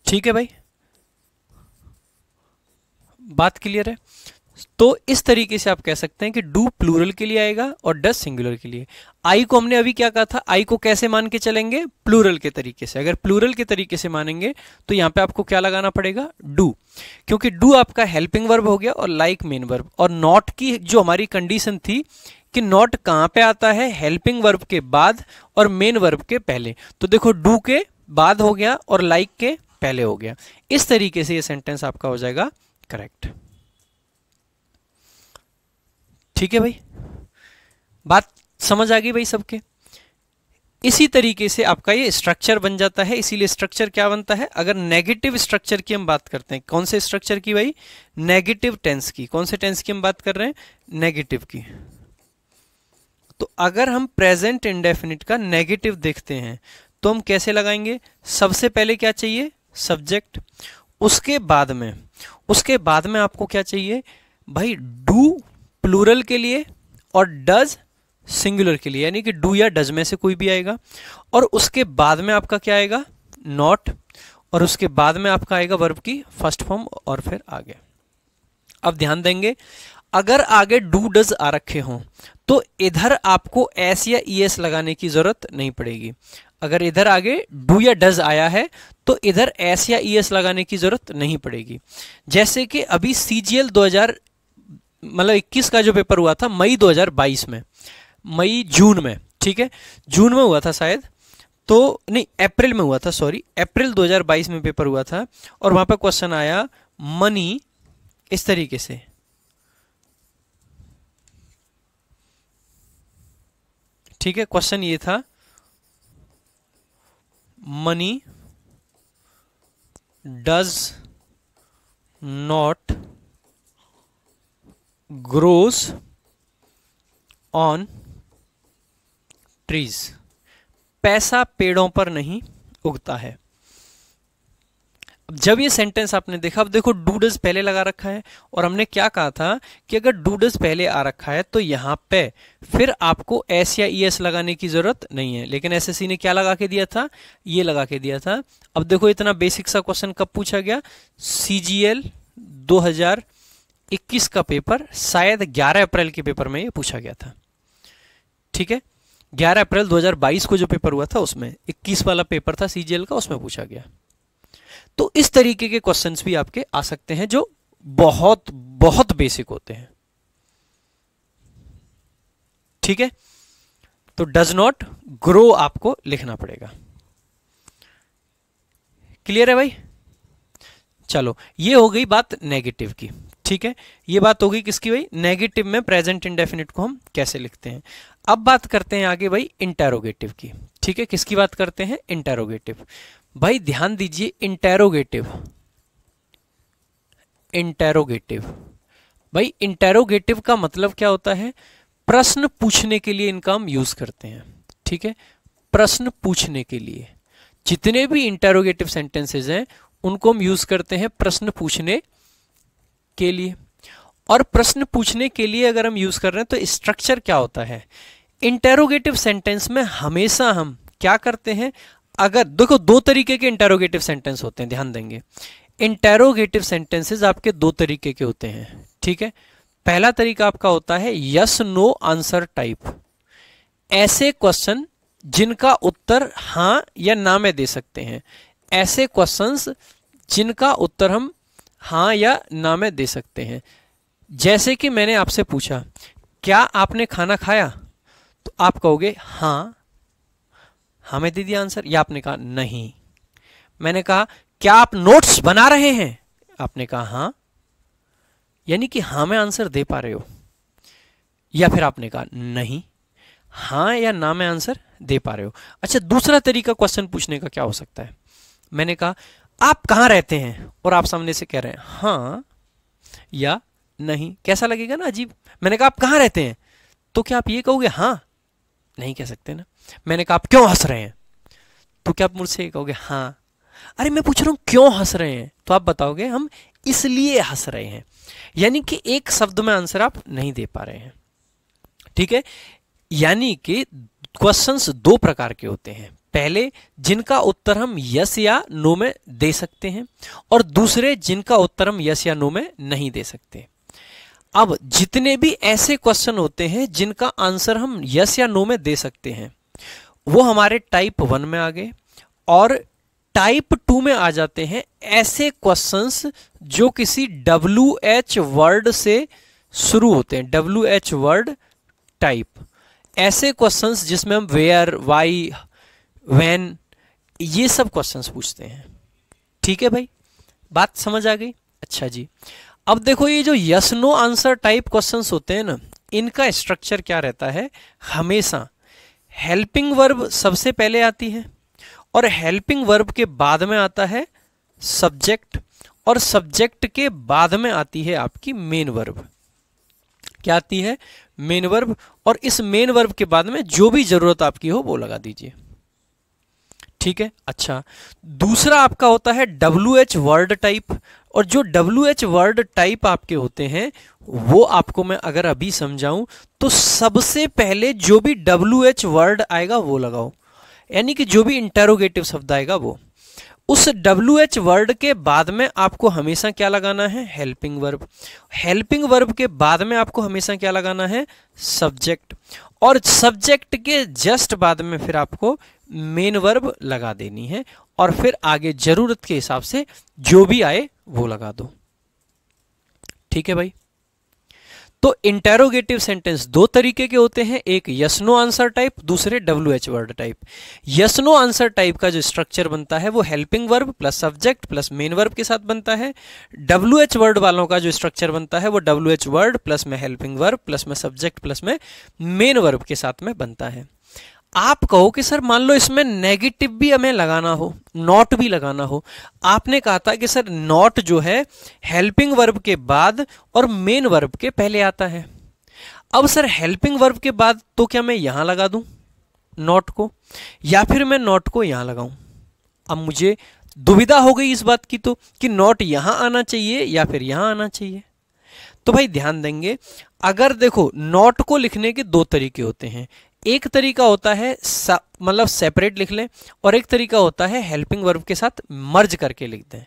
ठीक है भाई, बात क्लियर है। तो इस तरीके से आप कह सकते हैं कि डू प्लूरल के लिए आएगा और डज सिंगुलर के लिए। आई को हमने अभी क्या कहा था, आई को कैसे मान के चलेंगे, प्लूरल के तरीके से। अगर प्लूरल के तरीके से मानेंगे तो यहां पे आपको क्या लगाना पड़ेगा, डू, क्योंकि डू आपका हेल्पिंग वर्ब हो गया और लाइक मेन वर्ब। और नॉट की जो हमारी कंडीशन थी कि नॉट कहां पे आता है, हेल्पिंग वर्ब के बाद और मेन वर्ब के पहले। तो देखो डू के बाद हो गया और लाइक के पहले हो गया। इस तरीके से ये सेंटेंस आपका हो जाएगा करेक्ट। ठीक है भाई, बात समझ आ गई भाई सबके। इसी तरीके से आपका ये स्ट्रक्चर बन जाता है। इसीलिए स्ट्रक्चर क्या बनता है, अगर नेगेटिव स्ट्रक्चर की हम बात करते हैं, कौन से स्ट्रक्चर की भाई, नेगेटिव टेंस की। कौन से टेंस की हम बात कर रहे हैं, नेगेटिव की। तो अगर हम प्रेजेंट इंडेफिनिट का नेगेटिव देखते हैं तो हम कैसे लगाएंगे, सबसे पहले क्या चाहिए, सब्जेक्ट। उसके बाद में आपको क्या चाहिए भाई, डू प्लूरल के लिए और डज सिंगुलर के लिए, यानी कि डू या डज में से कोई भी आएगा। और उसके बाद में आपका क्या आएगा, नॉट, और उसके बाद में आपका आएगा वर्ब की फर्स्ट फॉर्म, और फिर आगे। अब ध्यान देंगे, अगर आगे डू डज आ रखे हों तो इधर आपको एस या ईएस लगाने की जरूरत नहीं पड़ेगी। अगर इधर आगे डू या डज आया है तो इधर एस या ईएस लगाने की जरूरत नहीं पड़ेगी। जैसे कि अभी सीजीएल 2021 का जो पेपर हुआ था मई 2022 में, जून में, ठीक है, जून में हुआ था शायद, तो नहीं अप्रैल में हुआ था, सॉरी, अप्रैल 2022 में पेपर हुआ था। और वहां पर क्वेश्चन आया मनी इस तरीके से, ठीक है, क्वेश्चन ये था money does not grows on trees, पैसा पेड़ों पर नहीं उगता है। अब जब ये सेंटेंस आपने देखा, अब देखो डू डज पहले लगा रखा है और हमने क्या कहा था कि अगर डू डज पहले आ रखा है तो यहां पे फिर आपको एस या ईएस लगाने की जरूरत नहीं है, लेकिन एसएससी ने क्या लगा के दिया था, ये लगा के दिया था। अब देखो इतना बेसिक सा क्वेश्चन कब पूछा गया, सीजीएल 2021 का पेपर, शायद 11 अप्रैल के पेपर में ये पूछा गया था, ठीक है, 11 अप्रैल 2022 को जो पेपर हुआ था उसमें 21 वाला पेपर था सीजीएल का, उसमें पूछा गया। तो इस तरीके के क्वेश्चंस भी आपके आ सकते हैं जो बहुत बहुत बेसिक होते हैं, ठीक है। तो डज नॉट ग्रो आपको लिखना पड़ेगा। क्लियर है भाई? चलो, ये हो गई बात नेगेटिव की, ठीक है, ये बात हो गई किसकी भाई, नेगेटिव में प्रेजेंट इंडेफिनिट को हम कैसे लिखते हैं। अब बात करते हैं आगे भाई इंटेरोगेटिव की, ठीक है, किसकी बात करते हैं, इंटेरोगेटिव। भाई ध्यान दीजिए, इंटेरोगेटिव, इंटेरोगेटिव, भाई इंटेरोगेटिव का मतलब क्या होता है, प्रश्न पूछने के लिए इनका हम यूज करते हैं, ठीक है, प्रश्न पूछने के लिए जितने भी इंटेरोगेटिव सेंटेंसेस हैं उनको हम यूज करते हैं प्रश्न पूछने के लिए। और प्रश्न पूछने के लिए अगर हम यूज कर रहे हैं तो स्ट्रक्चर क्या होता है, इंटेरोगेटिव सेंटेंस में हमेशा हम क्या करते हैं, अगर देखो दो तरीके के इंटेरोगेटिव सेंटेंस होते हैं, ध्यान देंगे, इंटेरोगेटिव सेंटेंसेस आपके दो तरीके के होते हैं, ठीक है। पहला तरीका आपका होता है यस नो आंसर टाइप, ऐसे क्वेश्चन जिनका उत्तर हां या ना में दे सकते हैं, ऐसे क्वेश्चंस जिनका उत्तर हम हां या ना में दे सकते हैं। जैसे कि मैंने आपसे पूछा क्या आपने खाना खाया, तो आप कहोगे हां, हाँ में दे दिया आंसर, या आपने कहा नहीं। मैंने कहा क्या आप नोट्स बना रहे हैं, आपने कहा हां, यानी कि हां में आंसर दे पा रहे हो, या फिर आपने कहा नहीं, हां या ना में आंसर दे पा रहे हो। अच्छा, दूसरा तरीका क्वेश्चन पूछने का क्या हो सकता है, मैंने कहा आप कहां रहते हैं और आप सामने से कह रहे हैं हां या नहीं, कैसा लगेगा ना, अजीब। मैंने कहा आप कहां रहते हैं, तो क्या आप ये कहोगे हां, नहीं कह सकते ना। मैंने कहा आप क्यों हंस रहे हैं, तो क्या आप मुझसे कहोगे हां। अरे मैं पूछ रहा हूं क्यों हंस रहे हैं, तो आप बताओगे हम इसलिए हंस रहे हैं, यानी कि एक शब्द में आंसर आप नहीं दे पा रहे हैं, ठीक है। यानी कि क्वेश्चंस दो प्रकार के होते हैं, पहले जिनका उत्तर हम यस या नो में दे सकते हैं, और दूसरे जिनका उत्तर हम यस या नो में नहीं दे सकते। अब जितने भी ऐसे क्वेश्चन होते हैं जिनका आंसर हम यस या नो में दे सकते हैं वो हमारे टाइप 1 में आ गए, और टाइप 2 में आ जाते हैं ऐसे क्वेश्चंस जो किसी WH वर्ड से शुरू होते हैं, WH वर्ड टाइप, ऐसे क्वेश्चंस जिसमें हम वेयर, वाई, व्हेन, ये सब क्वेश्चंस पूछते हैं, ठीक है भाई, बात समझ आ गई। अच्छा जी, अब देखो ये जो yes no answer type questions होते हैं ना, इनका स्ट्रक्चर क्या रहता है, हमेशा हेल्पिंग वर्ब सबसे पहले आती है, और हेल्पिंग वर्ब के बाद में आता है सब्जेक्ट, और सब्जेक्ट के बाद में आती है आपकी मेन वर्ब। क्या आती है, मेन वर्ब, और इस मेन वर्ब के बाद में जो भी जरूरत आपकी हो वो लगा दीजिए, ठीक है। अच्छा, दूसरा आपका होता है WH वर्ड टाइप, और जो WH वर्ड टाइप आपके होते हैं वो आपको मैं अगर अभी समझाऊं तो सबसे पहले जो भी WH वर्ड आएगा वो लगाओ, यानी कि जो भी इंटेरोगेटिव शब्द आएगा वो, उस WH वर्ड के बाद में आपको हमेशा क्या लगाना है, हेल्पिंग वर्ब। हेल्पिंग वर्ब के बाद में आपको हमेशा क्या लगाना है, सब्जेक्ट। और सब्जेक्ट के जस्ट बाद में फिर आपको मेन वर्ब लगा देनी है, और फिर आगे जरूरत के हिसाब से जो भी आए वो लगा दो। ठीक है भाई। तो इंटेरोगेटिव सेंटेंस दो तरीके के होते हैं, एक यस नो आंसर टाइप, दूसरे WH word type. Yes no answer type का जो स्ट्रक्चर बनता है वो helping verb plus subject plus main verb के साथ बनता है। WH वर्ड वालों का जो स्ट्रक्चर बनता है वो WH वर्ड प्लस में हेल्पिंग वर्ब प्लस में सब्जेक्ट प्लस में मेन वर्ब के साथ में बनता है। आप कहो कि सर मान लो इसमें नेगेटिव भी हमें लगाना हो, नॉट भी लगाना हो। आपने कहा था कि सर नॉट जो है हेल्पिंग वर्ब के बाद और मेन वर्ब के पहले आता है। अब सर हेल्पिंग वर्ब के बाद तो क्या मैं यहां लगा दूं नॉट को, या फिर मैं नॉट को यहां लगाऊं? अब मुझे दुविधा हो गई इस बात की तो कि नॉट यहां आना चाहिए या फिर यहां आना चाहिए। तो भाई ध्यान देंगे, अगर देखो नॉट को लिखने के दो तरीके होते हैं। एक तरीका होता है मतलब सेपरेट लिख लें, और एक तरीका होता है हेल्पिंग वर्ब के साथ मर्ज करके लिख दें।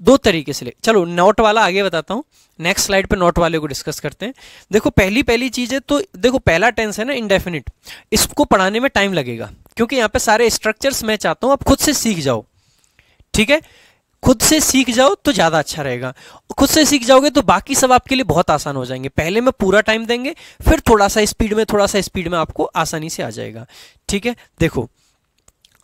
दो तरीके से चलो नॉट वाला आगे बताता हूं, नेक्स्ट स्लाइड पे नॉट वाले को डिस्कस करते हैं। देखो पहली चीज है, तो देखो पहला टेंस है ना इंडेफिनिट, इसको पढ़ाने में टाइम लगेगा क्योंकि यहां पे सारे स्ट्रक्चर्स मैं चाहता हूं आप खुद से सीख जाओ। ठीक है, खुद से सीख जाओ तो ज्यादा अच्छा रहेगा। खुद से सीख जाओगे तो बाकी सब आपके लिए बहुत आसान हो जाएंगे। पहले में पूरा टाइम देंगे, फिर थोड़ा सा स्पीड में आपको आसानी से आ जाएगा। ठीक है, देखो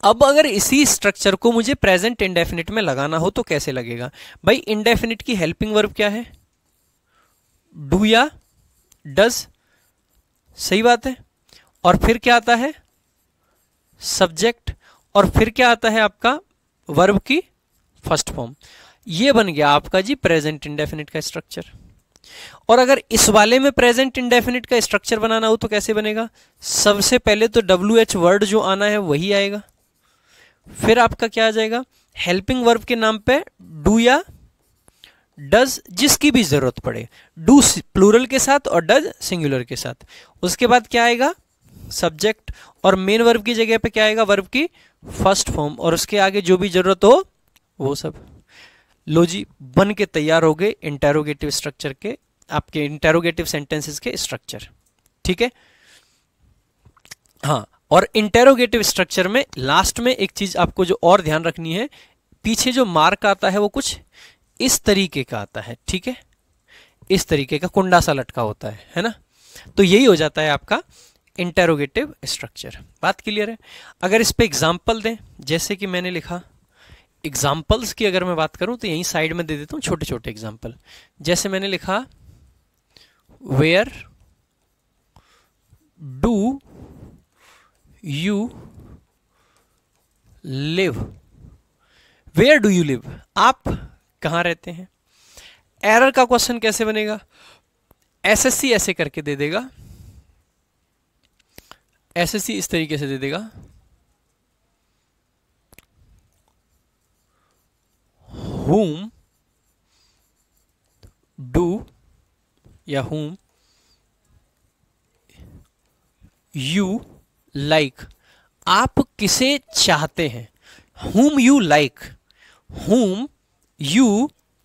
अब अगर इसी स्ट्रक्चर को मुझे प्रेजेंट इंडेफिनिट में लगाना हो तो कैसे लगेगा भाई? इंडेफिनिट की हेल्पिंग वर्ब क्या है, डू या डज, सही बात है। और फिर क्या आता है, सब्जेक्ट, और फिर क्या आता है आपका वर्ब की फर्स्ट फॉर्म। ये बन गया आपका जी प्रेजेंट इंडेफिनिट का स्ट्रक्चर। और अगर इस वाले में प्रेजेंट इंडेफिनिट का स्ट्रक्चर बनाना हो तो कैसे बनेगा? सबसे पहले तो WH वर्ड जो आना है वही आएगा, फिर आपका क्या आ जाएगा, हेल्पिंग वर्ब के नाम पे डू या डज, जिसकी भी जरूरत पड़े, डू प्लूरल के साथ और डज सिंगुलर के साथ। उसके बाद क्या आएगा, सब्जेक्ट, और मेन वर्ब की जगह पे क्या आएगा, वर्ब की फर्स्ट फॉर्म, और उसके आगे जो भी जरूरत हो वो सब। लो जी, बन के तैयार हो गए इंटेरोगेटिव स्ट्रक्चर के, आपके इंटेरोगेटिव सेंटेंसेस के स्ट्रक्चर। ठीक है, हाँ। और इंटेरोगेटिव स्ट्रक्चर में लास्ट में एक चीज आपको जो और ध्यान रखनी है, पीछे जो मार्क आता है वो कुछ इस तरीके का आता है। ठीक है, इस तरीके का कुंडा सा लटका होता है ना। तो यही हो जाता है आपका इंटेरोगेटिव स्ट्रक्चर। बात क्लियर है? अगर इस पे एग्जाम्पल दें, जैसे कि मैंने लिखा, एग्जाम्पल्स की अगर मैं बात करूं तो यहीं साइड में दे देता हूं छोटे छोटे एग्जाम्पल। जैसे मैंने लिखा where do you live, where do you live, आप कहां रहते हैं। एरर का क्वेश्चन कैसे बनेगा, SSC ऐसे करके दे देगा, SSC इस तरीके से दे देगा, whom do या whom you like, आप किसे चाहते हैं। whom you like, whom you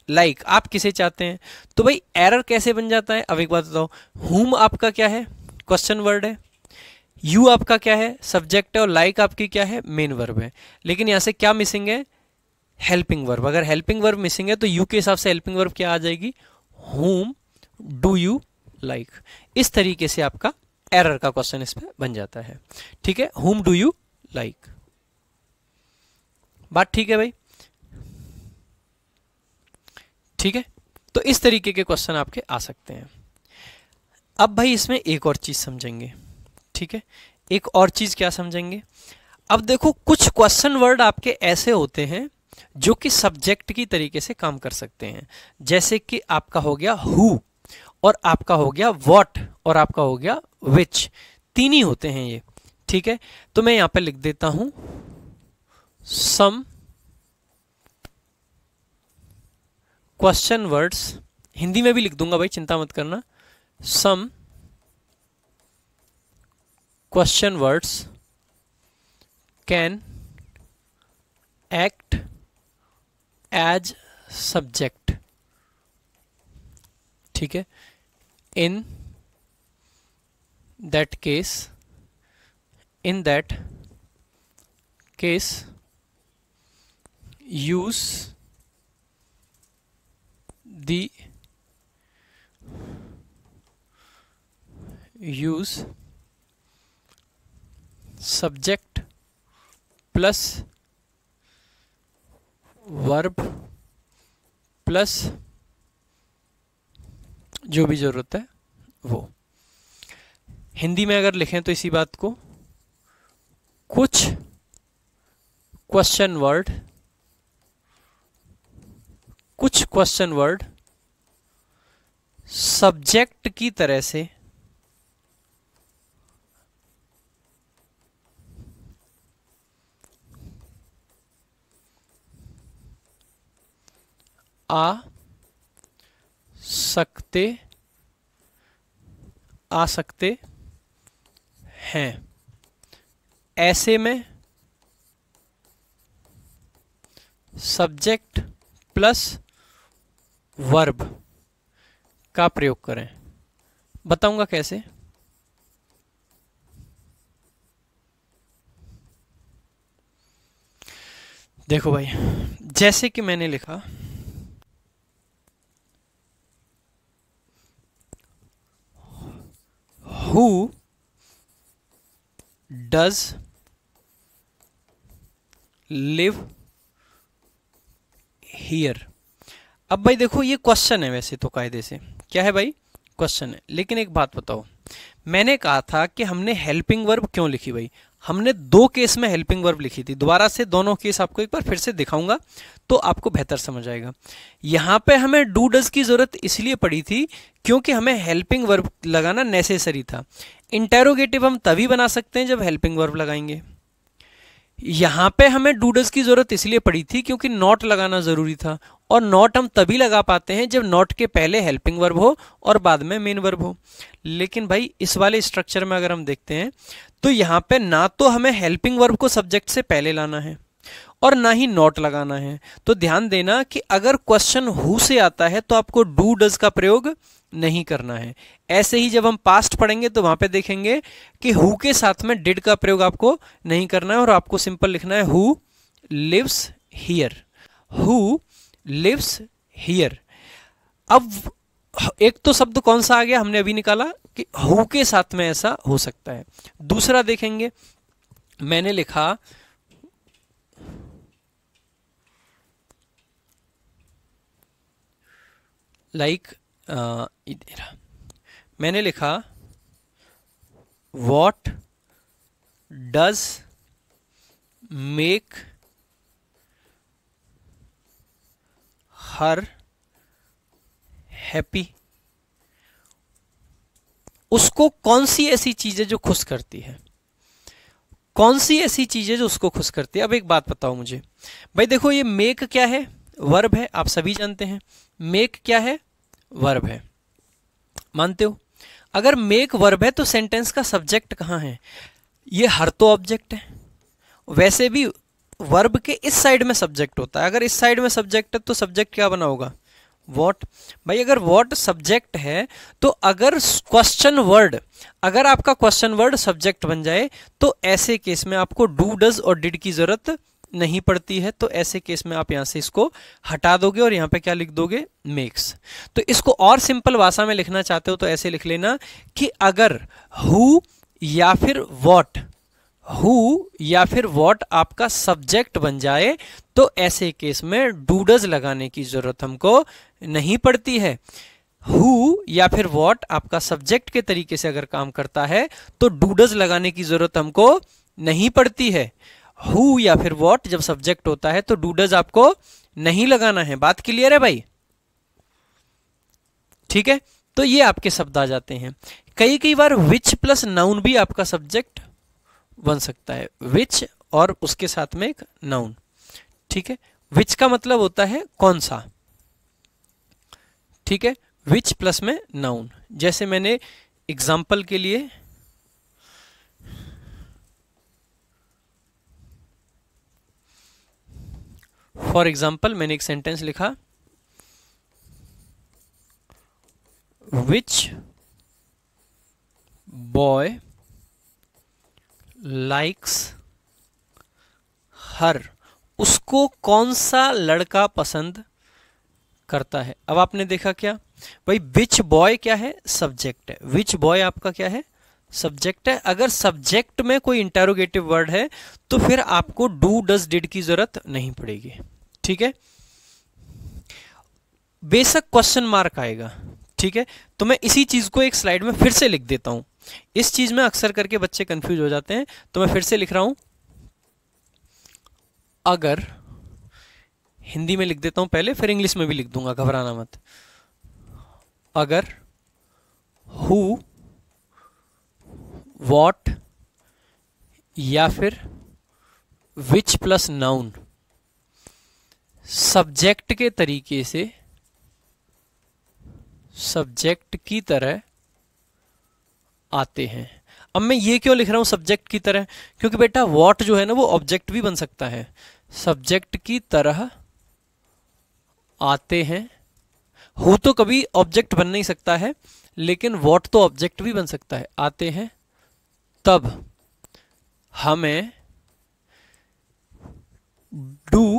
like, आप किसे चाहते हैं। तो भाई एरर कैसे बन जाता है, अब एक बात बताओ, whom आपका क्या है, क्वेश्चन वर्ड है, you आपका क्या है, सब्जेक्ट है, और like आपकी क्या है, मेन वर्ब है। लेकिन यहां से क्या मिसिंग है, हेल्पिंग वर्ब। अगर हेल्पिंग वर्ब मिसिंग है तो यू के हिसाब से हेल्पिंग वर्ब क्या आ जाएगी, whom do you like। इस तरीके से आपका एरर का क्वेश्चन इस पे बन जाता है। ठीक है, whom do you like। बात ठीक है भाई? ठीक है, तो इस तरीके के क्वेश्चन आपके आ सकते हैं। अब भाई इसमें एक और चीज समझेंगे। ठीक है, एक और चीज क्या समझेंगे, अब देखो कुछ क्वेश्चन वर्ड आपके ऐसे होते हैं जो कि सब्जेक्ट की तरीके से काम कर सकते हैं। जैसे कि आपका हो गया हु, और आपका हो गया व्हाट, और आपका हो गया विच, तीन ही होते हैं ये। ठीक है, तो मैं यहां पे लिख देता हूं सम क्वेश्चन वर्ड्स, हिंदी में भी लिख दूंगा भाई, चिंता मत करना। Some question words can act as subject, ठीक है। In that case use subject plus verb plus जो भी जरूरत है वो। हिंदी में अगर लिखें तो इसी बात को, कुछ क्वेश्चन वर्ड सब्जेक्ट की तरह से आ सकते हैं। ऐसे में सब्जेक्ट प्लस वर्ब का प्रयोग करें। बताऊंगा कैसे। देखो भाई, जैसे कि मैंने लिखा Who does live here? अब भाई देखो, ये क्वेश्चन है, वैसे तो कायदे से क्या है भाई, क्वेश्चन है। लेकिन एक बात बताओ, मैंने कहा था कि हमने हेल्पिंग वर्ब क्यों लिखी भाई। हमने दो केस में हेल्पिंग वर्ब लिखी थी। दोबारा से दोनों केस आपको एक बार फिर से दिखाऊंगा तो आपको बेहतर समझ आएगा। यहां पे हमें डू डज की जरूरत इसलिए पड़ी थी क्योंकि हमें हेल्पिंग वर्ब लगाना नेसेसरी था। इंटेरोगेटिव हम तभी बना सकते हैं जब हेल्पिंग वर्ब लगाएंगे। यहां पे हमें डू डज की जरूरत इसलिए पड़ी थी क्योंकि नॉट लगाना जरूरी था, और नॉट हम तभी लगा पाते हैं जब नॉट के पहले हेल्पिंग वर्ब हो और बाद में मेन वर्ब हो। लेकिन भाई इस वाले स्ट्रक्चर में अगर हम देखते हैं तो यहां पे ना तो हमें हेल्पिंग वर्ब को सब्जेक्ट से पहले लाना है और ना ही नॉट लगाना है। तो ध्यान देना कि अगर क्वेश्चन हु से आता है तो आपको डू डज का प्रयोग नहीं करना है। ऐसे ही जब हम पास्ट पढ़ेंगे तो वहां पे देखेंगे कि हु के साथ में डिड का प्रयोग आपको नहीं करना है और आपको सिंपल लिखना है who lives here. Who lives here. अब एक तो शब्द कौन सा आ गया, हमने अभी निकाला कि हु के साथ में ऐसा हो सकता है। दूसरा देखेंगे, मैंने लिखा मैंने लिखा what does make her happy. उसको कौन सी ऐसी चीज है जो खुश करती है, कौन सी ऐसी चीज है जो उसको खुश करती है। अब एक बात बताओ मुझे भाई, देखो ये मेक क्या है, वर्ब है, आप सभी जानते हैं। मेक क्या है, वर्ब है, मानते हो। अगर मेक वर्ब है तो सेंटेंस का सब्जेक्ट कहां है, ये हर तो ऑब्जेक्ट है। वैसे भी वर्ब के इस साइड में सब्जेक्ट होता है, अगर इस साइड में सब्जेक्ट है तो सब्जेक्ट क्या बना होगा, वॉट। भाई अगर वॉट सब्जेक्ट है तो अगर क्वेश्चन वर्ड, अगर आपका क्वेश्चन वर्ड सब्जेक्ट बन जाए तो ऐसे केस में आपको डू डज और डिड की जरूरत नहीं पड़ती है। तो ऐसे केस में आप यहां से इसको हटा दोगे और यहां पे क्या लिख दोगे, मेक्स। तो इसको और सिंपल भाषा में लिखना चाहते हो तो ऐसे लिख लेना कि अगर हु या फिर वॉट, हु या फिर वॉट आपका सब्जेक्ट बन जाए तो ऐसे केस में डू डज लगाने की जरूरत हमको नहीं पड़ती है। हु या फिर वॉट आपका सब्जेक्ट के तरीके से अगर काम करता है तो डू डज लगाने की जरूरत हमको नहीं पड़ती है। हु या फिर वॉट जब सब्जेक्ट होता है तो डू डज आपको नहीं लगाना है। बात क्लियर है भाई, ठीक है। तो ये आपके शब्द आ जाते हैं। कई बार विच प्लस नाउन भी आपका सब्जेक्ट बन सकता है, विच और उसके साथ में एक नाउन, ठीक है। विच का मतलब होता है कौन सा, ठीक है, विच प्लस में नाउन। जैसे मैंने एग्जाम्पल के लिए फॉर एग्जाम्पल मैंने एक सेंटेंस लिखा, विच बॉय लाइक्स हर, उसको कौन सा लड़का पसंद करता है। अब आपने देखा क्या भाई, विच बॉय क्या है, सब्जेक्ट है, विच बॉय आपका क्या है, सब्जेक्ट है। अगर सब्जेक्ट में कोई इंटेरोगेटिव वर्ड है तो फिर आपको डू डज डिड की जरूरत नहीं पड़ेगी, ठीक है। बेशक क्वेश्चन मार्क आएगा, ठीक है। तो मैं इसी चीज को एक स्लाइड में फिर से लिख देता हूं, इस चीज में अक्सर करके बच्चे कंफ्यूज हो जाते हैं, तो मैं फिर से लिख रहा हूं। अगर, हिंदी में लिख देता हूं पहले, फिर इंग्लिश में भी लिख दूंगा, घबराना मत। अगर हु, वॉट या फिर विच प्लस नाउन सब्जेक्ट के तरीके से, सब्जेक्ट की तरह आते हैं। अब मैं ये क्यों लिख रहा हूं सब्जेक्ट की तरह, क्योंकि बेटा वॉट जो है ना वो ऑब्जेक्ट भी बन सकता है, सब्जेक्ट की तरह आते हैं। हु तो कभी ऑब्जेक्ट बन नहीं सकता है, लेकिन वॉट तो ऑब्जेक्ट भी बन सकता है, आते हैं। तब हमें डू,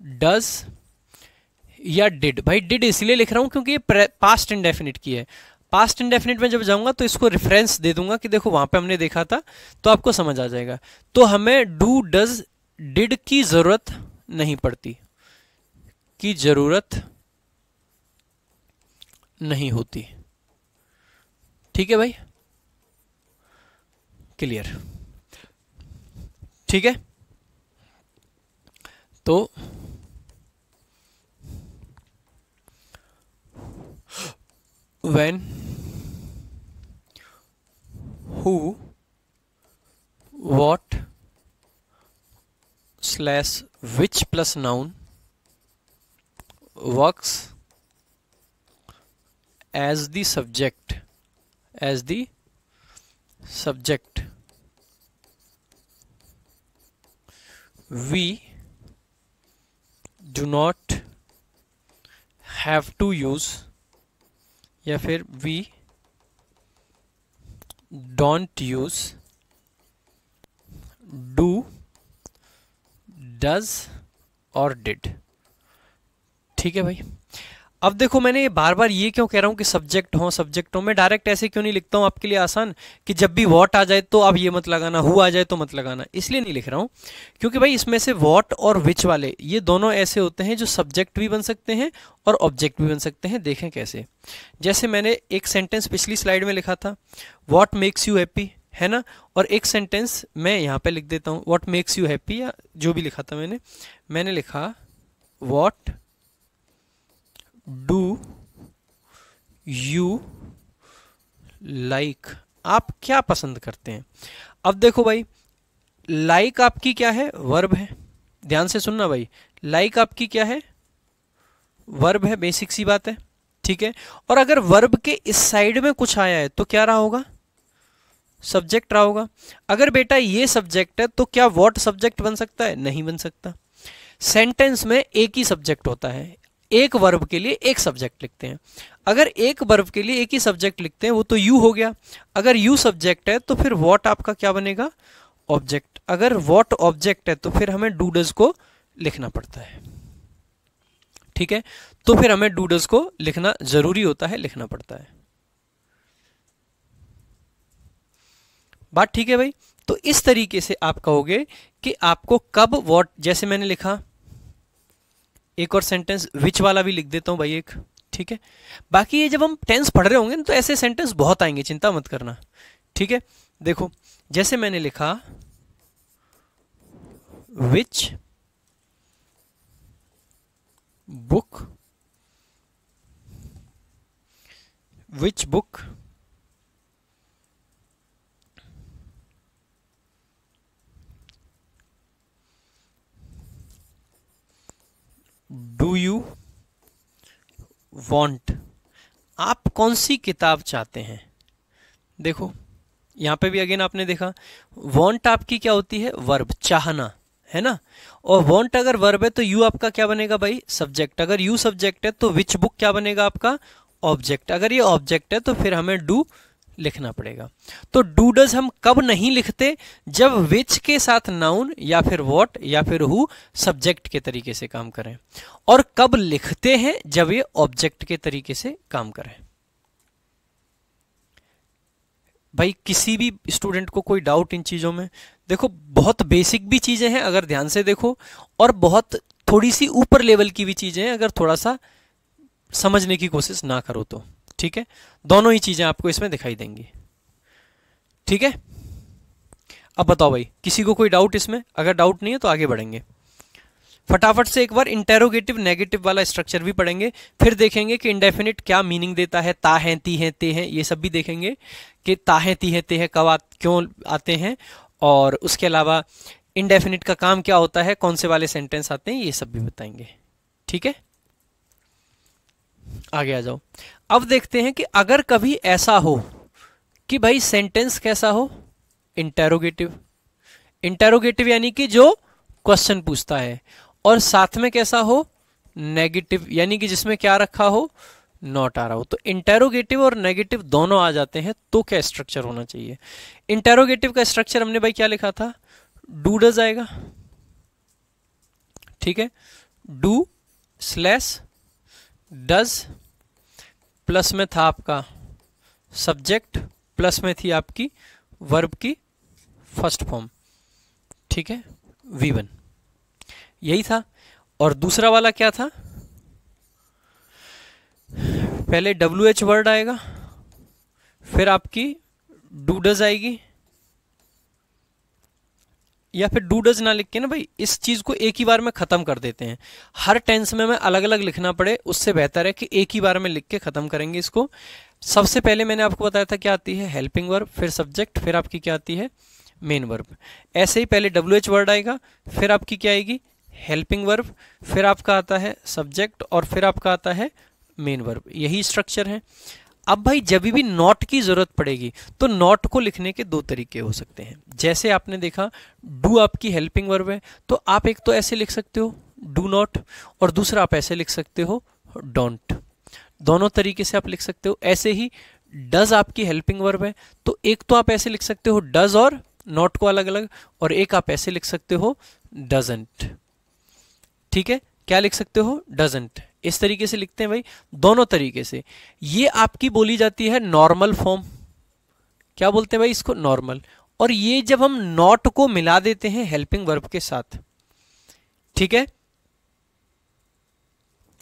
डज या डिड, भाई डिड इसलिए लिख रहा हूं क्योंकि ये पास्ट इंडेफिनिट की है। पास्ट इंडेफिनिट में जब जाऊंगा तो इसको रेफरेंस दे दूंगा कि देखो वहां पे हमने देखा था, तो आपको समझ आ जाएगा। तो हमें डू डज डिड की जरूरत नहीं पड़ती, की जरूरत नहीं होती, ठीक है भाई, क्लियर, ठीक है। तो when, who, what slash which plus noun works as the subject, as the subject, we do not have to use, या फिर we don't use do, does और did, ठीक है भाई। अब देखो मैंने बार बार ये क्यों कह रहा हूं कि सब्जेक्ट हो, सब्जेक्ट हो, मैं डायरेक्ट ऐसे क्यों नहीं लिखता हूं आपके लिए आसान, कि जब भी वॉट आ जाए तो आप ये मत लगाना, हु आ जाए तो मत लगाना, इसलिए नहीं लिख रहा हूं क्योंकि भाई इसमें से वॉट और विच वाले ये दोनों ऐसे होते हैं जो सब्जेक्ट भी बन सकते हैं और ऑब्जेक्ट भी बन सकते हैं। देखें कैसे, जैसे मैंने एक सेंटेंस पिछली स्लाइड में लिखा था, वॉट मेक्स यू हैप्पी, है ना, और एक सेंटेंस मैं यहाँ पे लिख देता हूँ, वॉट मेक्स यू हैप्पी, या जो भी लिखा था मैंने लिखा वॉट डू यू लाइक, आप क्या पसंद करते हैं। अब देखो भाई, लाइक आपकी क्या है, वर्ब है, ध्यान से सुनना भाई, लाइक आपकी क्या है, वर्ब है, बेसिक सी बात है, ठीक है। और अगर वर्ब के इस साइड में कुछ आया है तो क्या रहा होगा, सब्जेक्ट रहा होगा। अगर बेटा ये सब्जेक्ट है तो क्या वॉट सब्जेक्ट बन सकता है, नहीं बन सकता। सेंटेंस में एक ही सब्जेक्ट होता है, एक वर्ब के लिए एक सब्जेक्ट लिखते हैं। अगर एक वर्ब के लिए एक ही सब्जेक्ट लिखते हैं वो तो यू हो गया, अगर यू सब्जेक्ट है तो फिर वॉट आपका क्या बनेगा, ऑब्जेक्ट। अगर वॉट ऑब्जेक्ट है तो फिर हमें डू डज को लिखना पड़ता है, ठीक है। तो फिर हमें डू डज को लिखना जरूरी होता है, लिखना पड़ता है, बात ठीक है भाई। तो इस तरीके से आप कहोगे कि आपको कब वॉट, जैसे मैंने लिखा, एक और सेंटेंस विच वाला भी लिख देता हूं भाई एक, ठीक है। बाकी ये जब हम टेंस पढ़ रहे होंगे तो ऐसे सेंटेंस बहुत आएंगे, चिंता मत करना, ठीक है। देखो जैसे मैंने लिखा which book, which book do you want, आप कौन सी किताब चाहते हैं। देखो यहां पे भी अगेन आपने देखा वॉन्ट आपकी क्या होती है, वर्ब, चाहना, है ना। और वांट अगर वर्ब है तो यू आपका क्या बनेगा भाई, सब्जेक्ट। अगर यू सब्जेक्ट है तो विच बुक क्या बनेगा आपका, ऑब्जेक्ट। अगर ये ऑब्जेक्ट है तो फिर हमें डू लिखना पड़ेगा। तो डू डज हम कब नहीं लिखते, जब विच के साथ नाउन या फिर व्हाट या फिर हु सब्जेक्ट के तरीके से काम करें। और कब लिखते हैं, जब ये ऑब्जेक्ट के तरीके से काम करें। भाई किसी भी स्टूडेंट को कोई डाउट इन चीजों में, देखो बहुत बेसिक भी चीजें हैं अगर ध्यान से देखो, और बहुत थोड़ी सी ऊपर लेवल की भी चीजें हैं अगर थोड़ा सा समझने की कोशिश ना करो तो। ठीक है, दोनों ही चीजें आपको इसमें दिखाई देंगी। ठीक है, अब बताओ भाई किसी को कोई डाउट इसमें, अगर डाउट नहीं है तो आगे बढ़ेंगे। फटाफट से एक बार इंटेरोगेटिव नेगेटिव वाला स्ट्रक्चर भी पढ़ेंगे, फिर देखेंगे कि इंडेफिनिट क्या मीनिंग देता है, ता है, ती है, ते हैं, ये सब भी देखेंगे कि ता है, ती है, ते हैं कब क्यों आते हैं, और उसके अलावा इंडेफिनिट का काम क्या होता है, कौन से वाले सेंटेंस आते हैं, ये सब भी बताएंगे। ठीक है, आगे आ जाओ। अब देखते हैं कि अगर कभी ऐसा हो कि भाई सेंटेंस कैसा हो, इंटेरोगेटिव। इंटेरोगेटिव यानी कि जो क्वेश्चन पूछता है, और साथ में कैसा हो, नेगेटिव, यानी कि जिसमें क्या रखा हो, नॉट आ रहा हो। तो इंटेरोगेटिव और नेगेटिव दोनों आ जाते हैं, तो क्या स्ट्रक्चर होना चाहिए। इंटेरोगेटिव का स्ट्रक्चर हमने भाई क्या लिखा था, डू डज आएगा। ठीक है, डू स्लैश डज, प्लस में था आपका सब्जेक्ट, प्लस में थी आपकी वर्ब की फर्स्ट फॉर्म। ठीक है, V1 यही था। और दूसरा वाला क्या था, पहले WH वर्ड आएगा, फिर आपकी डू डज आएगी, या फिर डू डज ना लिख के ना भाई इस चीज को एक ही बार में खत्म कर देते हैं। हर टेंस में हमें अलग अलग लिखना पड़े, उससे बेहतर है कि एक ही बार में लिख के खत्म करेंगे इसको। सबसे पहले मैंने आपको बताया था क्या आती है, हेल्पिंग वर्ब, फिर सब्जेक्ट, फिर आपकी क्या आती है, मेन वर्ब। ऐसे ही पहले WH वर्ड आएगा, फिर आपकी क्या आएगी, हेल्पिंग वर्ब, फिर आपका आता है सब्जेक्ट, और फिर आपका आता है मेन वर्ब। यही स्ट्रक्चर है। अब भाई जब भी नॉट की जरूरत पड़ेगी तो नॉट को लिखने के दो तरीके हो सकते हैं। जैसे आपने देखा डू आपकी हेल्पिंग वर्ब है, तो आप एक तो ऐसे लिख सकते हो डू नॉट, और दूसरा आप ऐसे लिख सकते हो डोंट। दोनों तरीके से आप लिख सकते हो। ऐसे ही डज आपकी हेल्पिंग वर्ब है, तो एक तो आप ऐसे लिख सकते हो डज और नॉट को अलग अलग, और एक आप ऐसे लिख सकते हो डजंट। ठीक है, क्या लिख सकते हो, डजंट। इस तरीके से लिखते हैं भाई, दोनों तरीके से। ये आपकी बोली जाती है नॉर्मल फॉर्म। क्या बोलते हैं भाई इसको, नॉर्मल। और ये जब हम नॉट को मिला देते हैं हेल्पिंग वर्ब के साथ, ठीक है,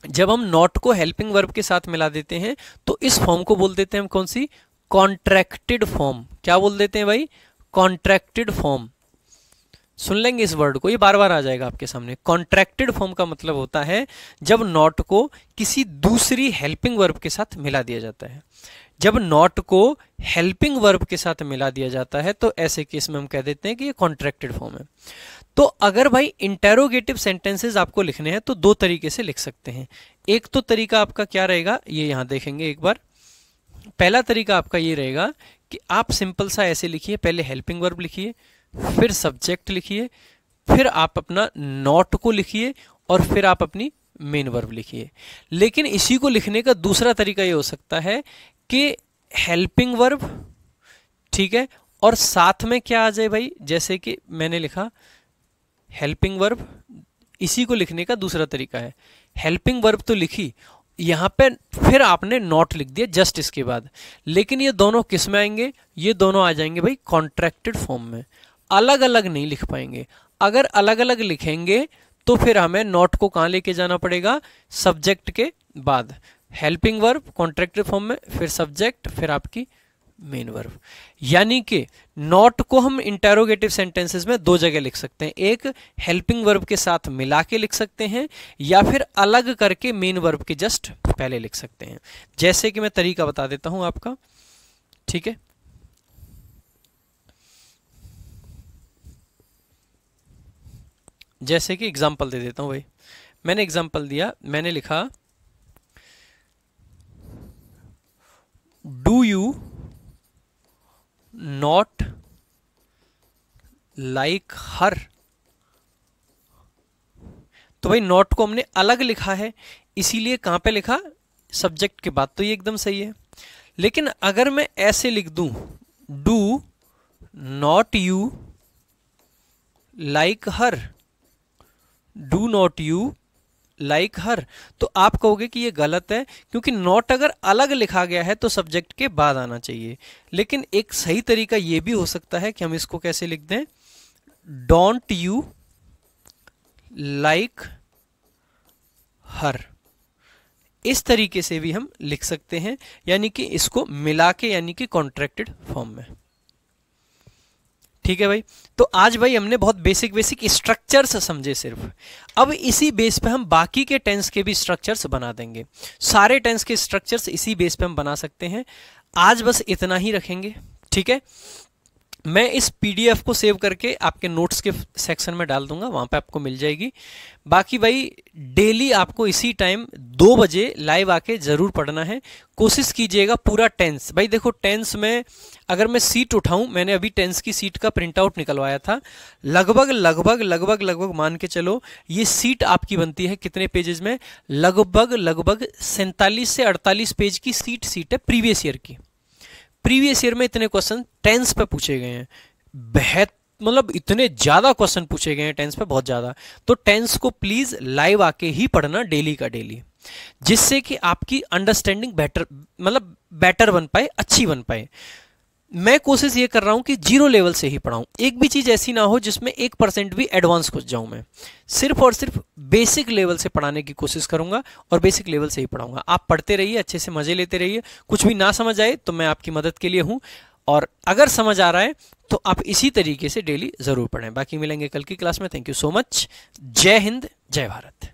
जब हम नॉट को हेल्पिंग वर्ब के साथ मिला देते हैं तो इस फॉर्म को बोल देते हैं हम कौन सी, कॉन्ट्रैक्टेड फॉर्म। क्या बोल देते हैं भाई, कॉन्ट्रैक्टेड फॉर्म। सुन लेंगे इस वर्ड को, ये बार बार आ जाएगा आपके सामने। कॉन्ट्रैक्टेड फॉर्म का मतलब होता है जब नॉट को किसी दूसरी हेल्पिंग वर्ब के साथ मिला दिया जाता है। जब नॉट को हेल्पिंग वर्ब के साथ मिला दिया जाता है तो ऐसे केस में हम कह देते हैं कि ये कॉन्ट्रैक्टेड फॉर्म है। तो अगर भाई इंटेरोगेटिव सेंटेंसेस आपको लिखने हैं तो दो तरीके से लिख सकते हैं। एक तो तरीका आपका क्या रहेगा, ये यहां देखेंगे एक बार। पहला तरीका आपका ये रहेगा कि आप सिंपल सा ऐसे लिखिए, पहले हेल्पिंग वर्ब लिखिए, फिर सब्जेक्ट लिखिए, फिर आप अपना नॉट को लिखिए, और फिर आप अपनी मेन वर्ब लिखिए। लेकिन इसी को लिखने का दूसरा तरीका ये हो सकता है कि हेल्पिंग वर्ब, ठीक है, और साथ में क्या आ जाए भाई, जैसे कि मैंने लिखा हेल्पिंग वर्ब। इसी को लिखने का दूसरा तरीका है, हेल्पिंग वर्ब तो लिखी, यहां पे फिर आपने नॉट लिख दिया जस्ट इसके बाद। लेकिन ये दोनों किस में आएंगे, ये दोनों आ जाएंगे भाई कॉन्ट्रैक्टेड फॉर्म में। अलग अलग नहीं लिख पाएंगे। अगर अलग अलग लिखेंगे तो फिर हमें नॉट को कहां लेके जाना पड़ेगा, सब्जेक्ट के बाद। हेल्पिंग वर्ब कॉन्ट्रैक्टेड फॉर्म में, फिर सब्जेक्ट, फिर आपकी मेन वर्ब। यानी कि नॉट को हम इंटेरोगेटिव सेंटेंसेस में दो जगह लिख सकते हैं, एक हेल्पिंग वर्ब के साथ मिला के लिख सकते हैं, या फिर अलग करके मेन वर्ब के जस्ट पहले लिख सकते हैं। जैसे कि मैं तरीका बता देता हूं आपका, ठीक है। जैसे कि एग्जाम्पल दे देता हूं भाई, मैंने एग्जाम्पल दिया, मैंने लिखा do you not like her तो भाई नॉट को हमने अलग लिखा है, इसीलिए कहां पे लिखा, सब्जेक्ट के बाद, तो ये एकदम सही है। लेकिन अगर मैं ऐसे लिख दूं, do not you like her, do not you like her, तो आप कहोगे कि ये गलत है, क्योंकि नॉट अगर अलग लिखा गया है तो सब्जेक्ट के बाद आना चाहिए। लेकिन एक सही तरीका ये भी हो सकता है कि हम इसको कैसे लिख दें, डोंट यू लाइक हर, इस तरीके से भी हम लिख सकते हैं, यानी कि इसको मिला के, यानी कि कॉन्ट्रैक्टेड फॉर्म में। ठीक है भाई, तो आज भाई हमने बहुत बेसिक स्ट्रक्चर्स समझे सिर्फ। अब इसी बेस पे हम बाकी के टेंस के भी स्ट्रक्चर्स बना देंगे, सारे टेंस के स्ट्रक्चर्स इसी बेस पे हम बना सकते हैं। आज बस इतना ही रखेंगे, ठीक है। मैं इस पीडीएफ को सेव करके आपके नोट्स के सेक्शन में डाल दूंगा, वहां पे आपको मिल जाएगी। बाकी भाई डेली आपको इसी टाइम 2 बजे लाइव आके जरूर पढ़ना है। कोशिश कीजिएगा पूरा टेंस, भाई देखो टेंस में अगर मैं सीट उठाऊं, मैंने अभी टेंस की सीट का प्रिंट आउट निकलवाया था, लगभग मान के चलो ये सीट आपकी बनती है कितने पेजेस में, लगभग 47 से 48 पेज की सीट है प्रीवियस ईयर की। प्रीवियस ईयर में इतने क्वेश्चन टेंस पे पूछे गए हैं, मतलब इतने ज्यादा क्वेश्चन पूछे गए हैं टेंस पे, बहुत ज्यादा। तो टेंस को प्लीज लाइव आके ही पढ़ना डेली का डेली, जिससे कि आपकी अंडरस्टैंडिंग बेटर बन पाए, अच्छी बन पाए। मैं कोशिश ये कर रहा हूं कि 0 लेवल से ही पढ़ाऊं, एक भी चीज ऐसी ना हो जिसमें 1% भी एडवांस घुस जाऊं। मैं सिर्फ और सिर्फ बेसिक लेवल से पढ़ाने की कोशिश करूंगा और बेसिक लेवल से ही पढ़ाऊंगा। आप पढ़ते रहिए, अच्छे से मजे लेते रहिए, कुछ भी ना समझ आए तो मैं आपकी मदद के लिए हूं, और अगर समझ आ रहा है तो आप इसी तरीके से डेली जरूर पढ़ें। बाकी मिलेंगे कल की क्लास में। Thank you so much. जय हिंद, जय भारत।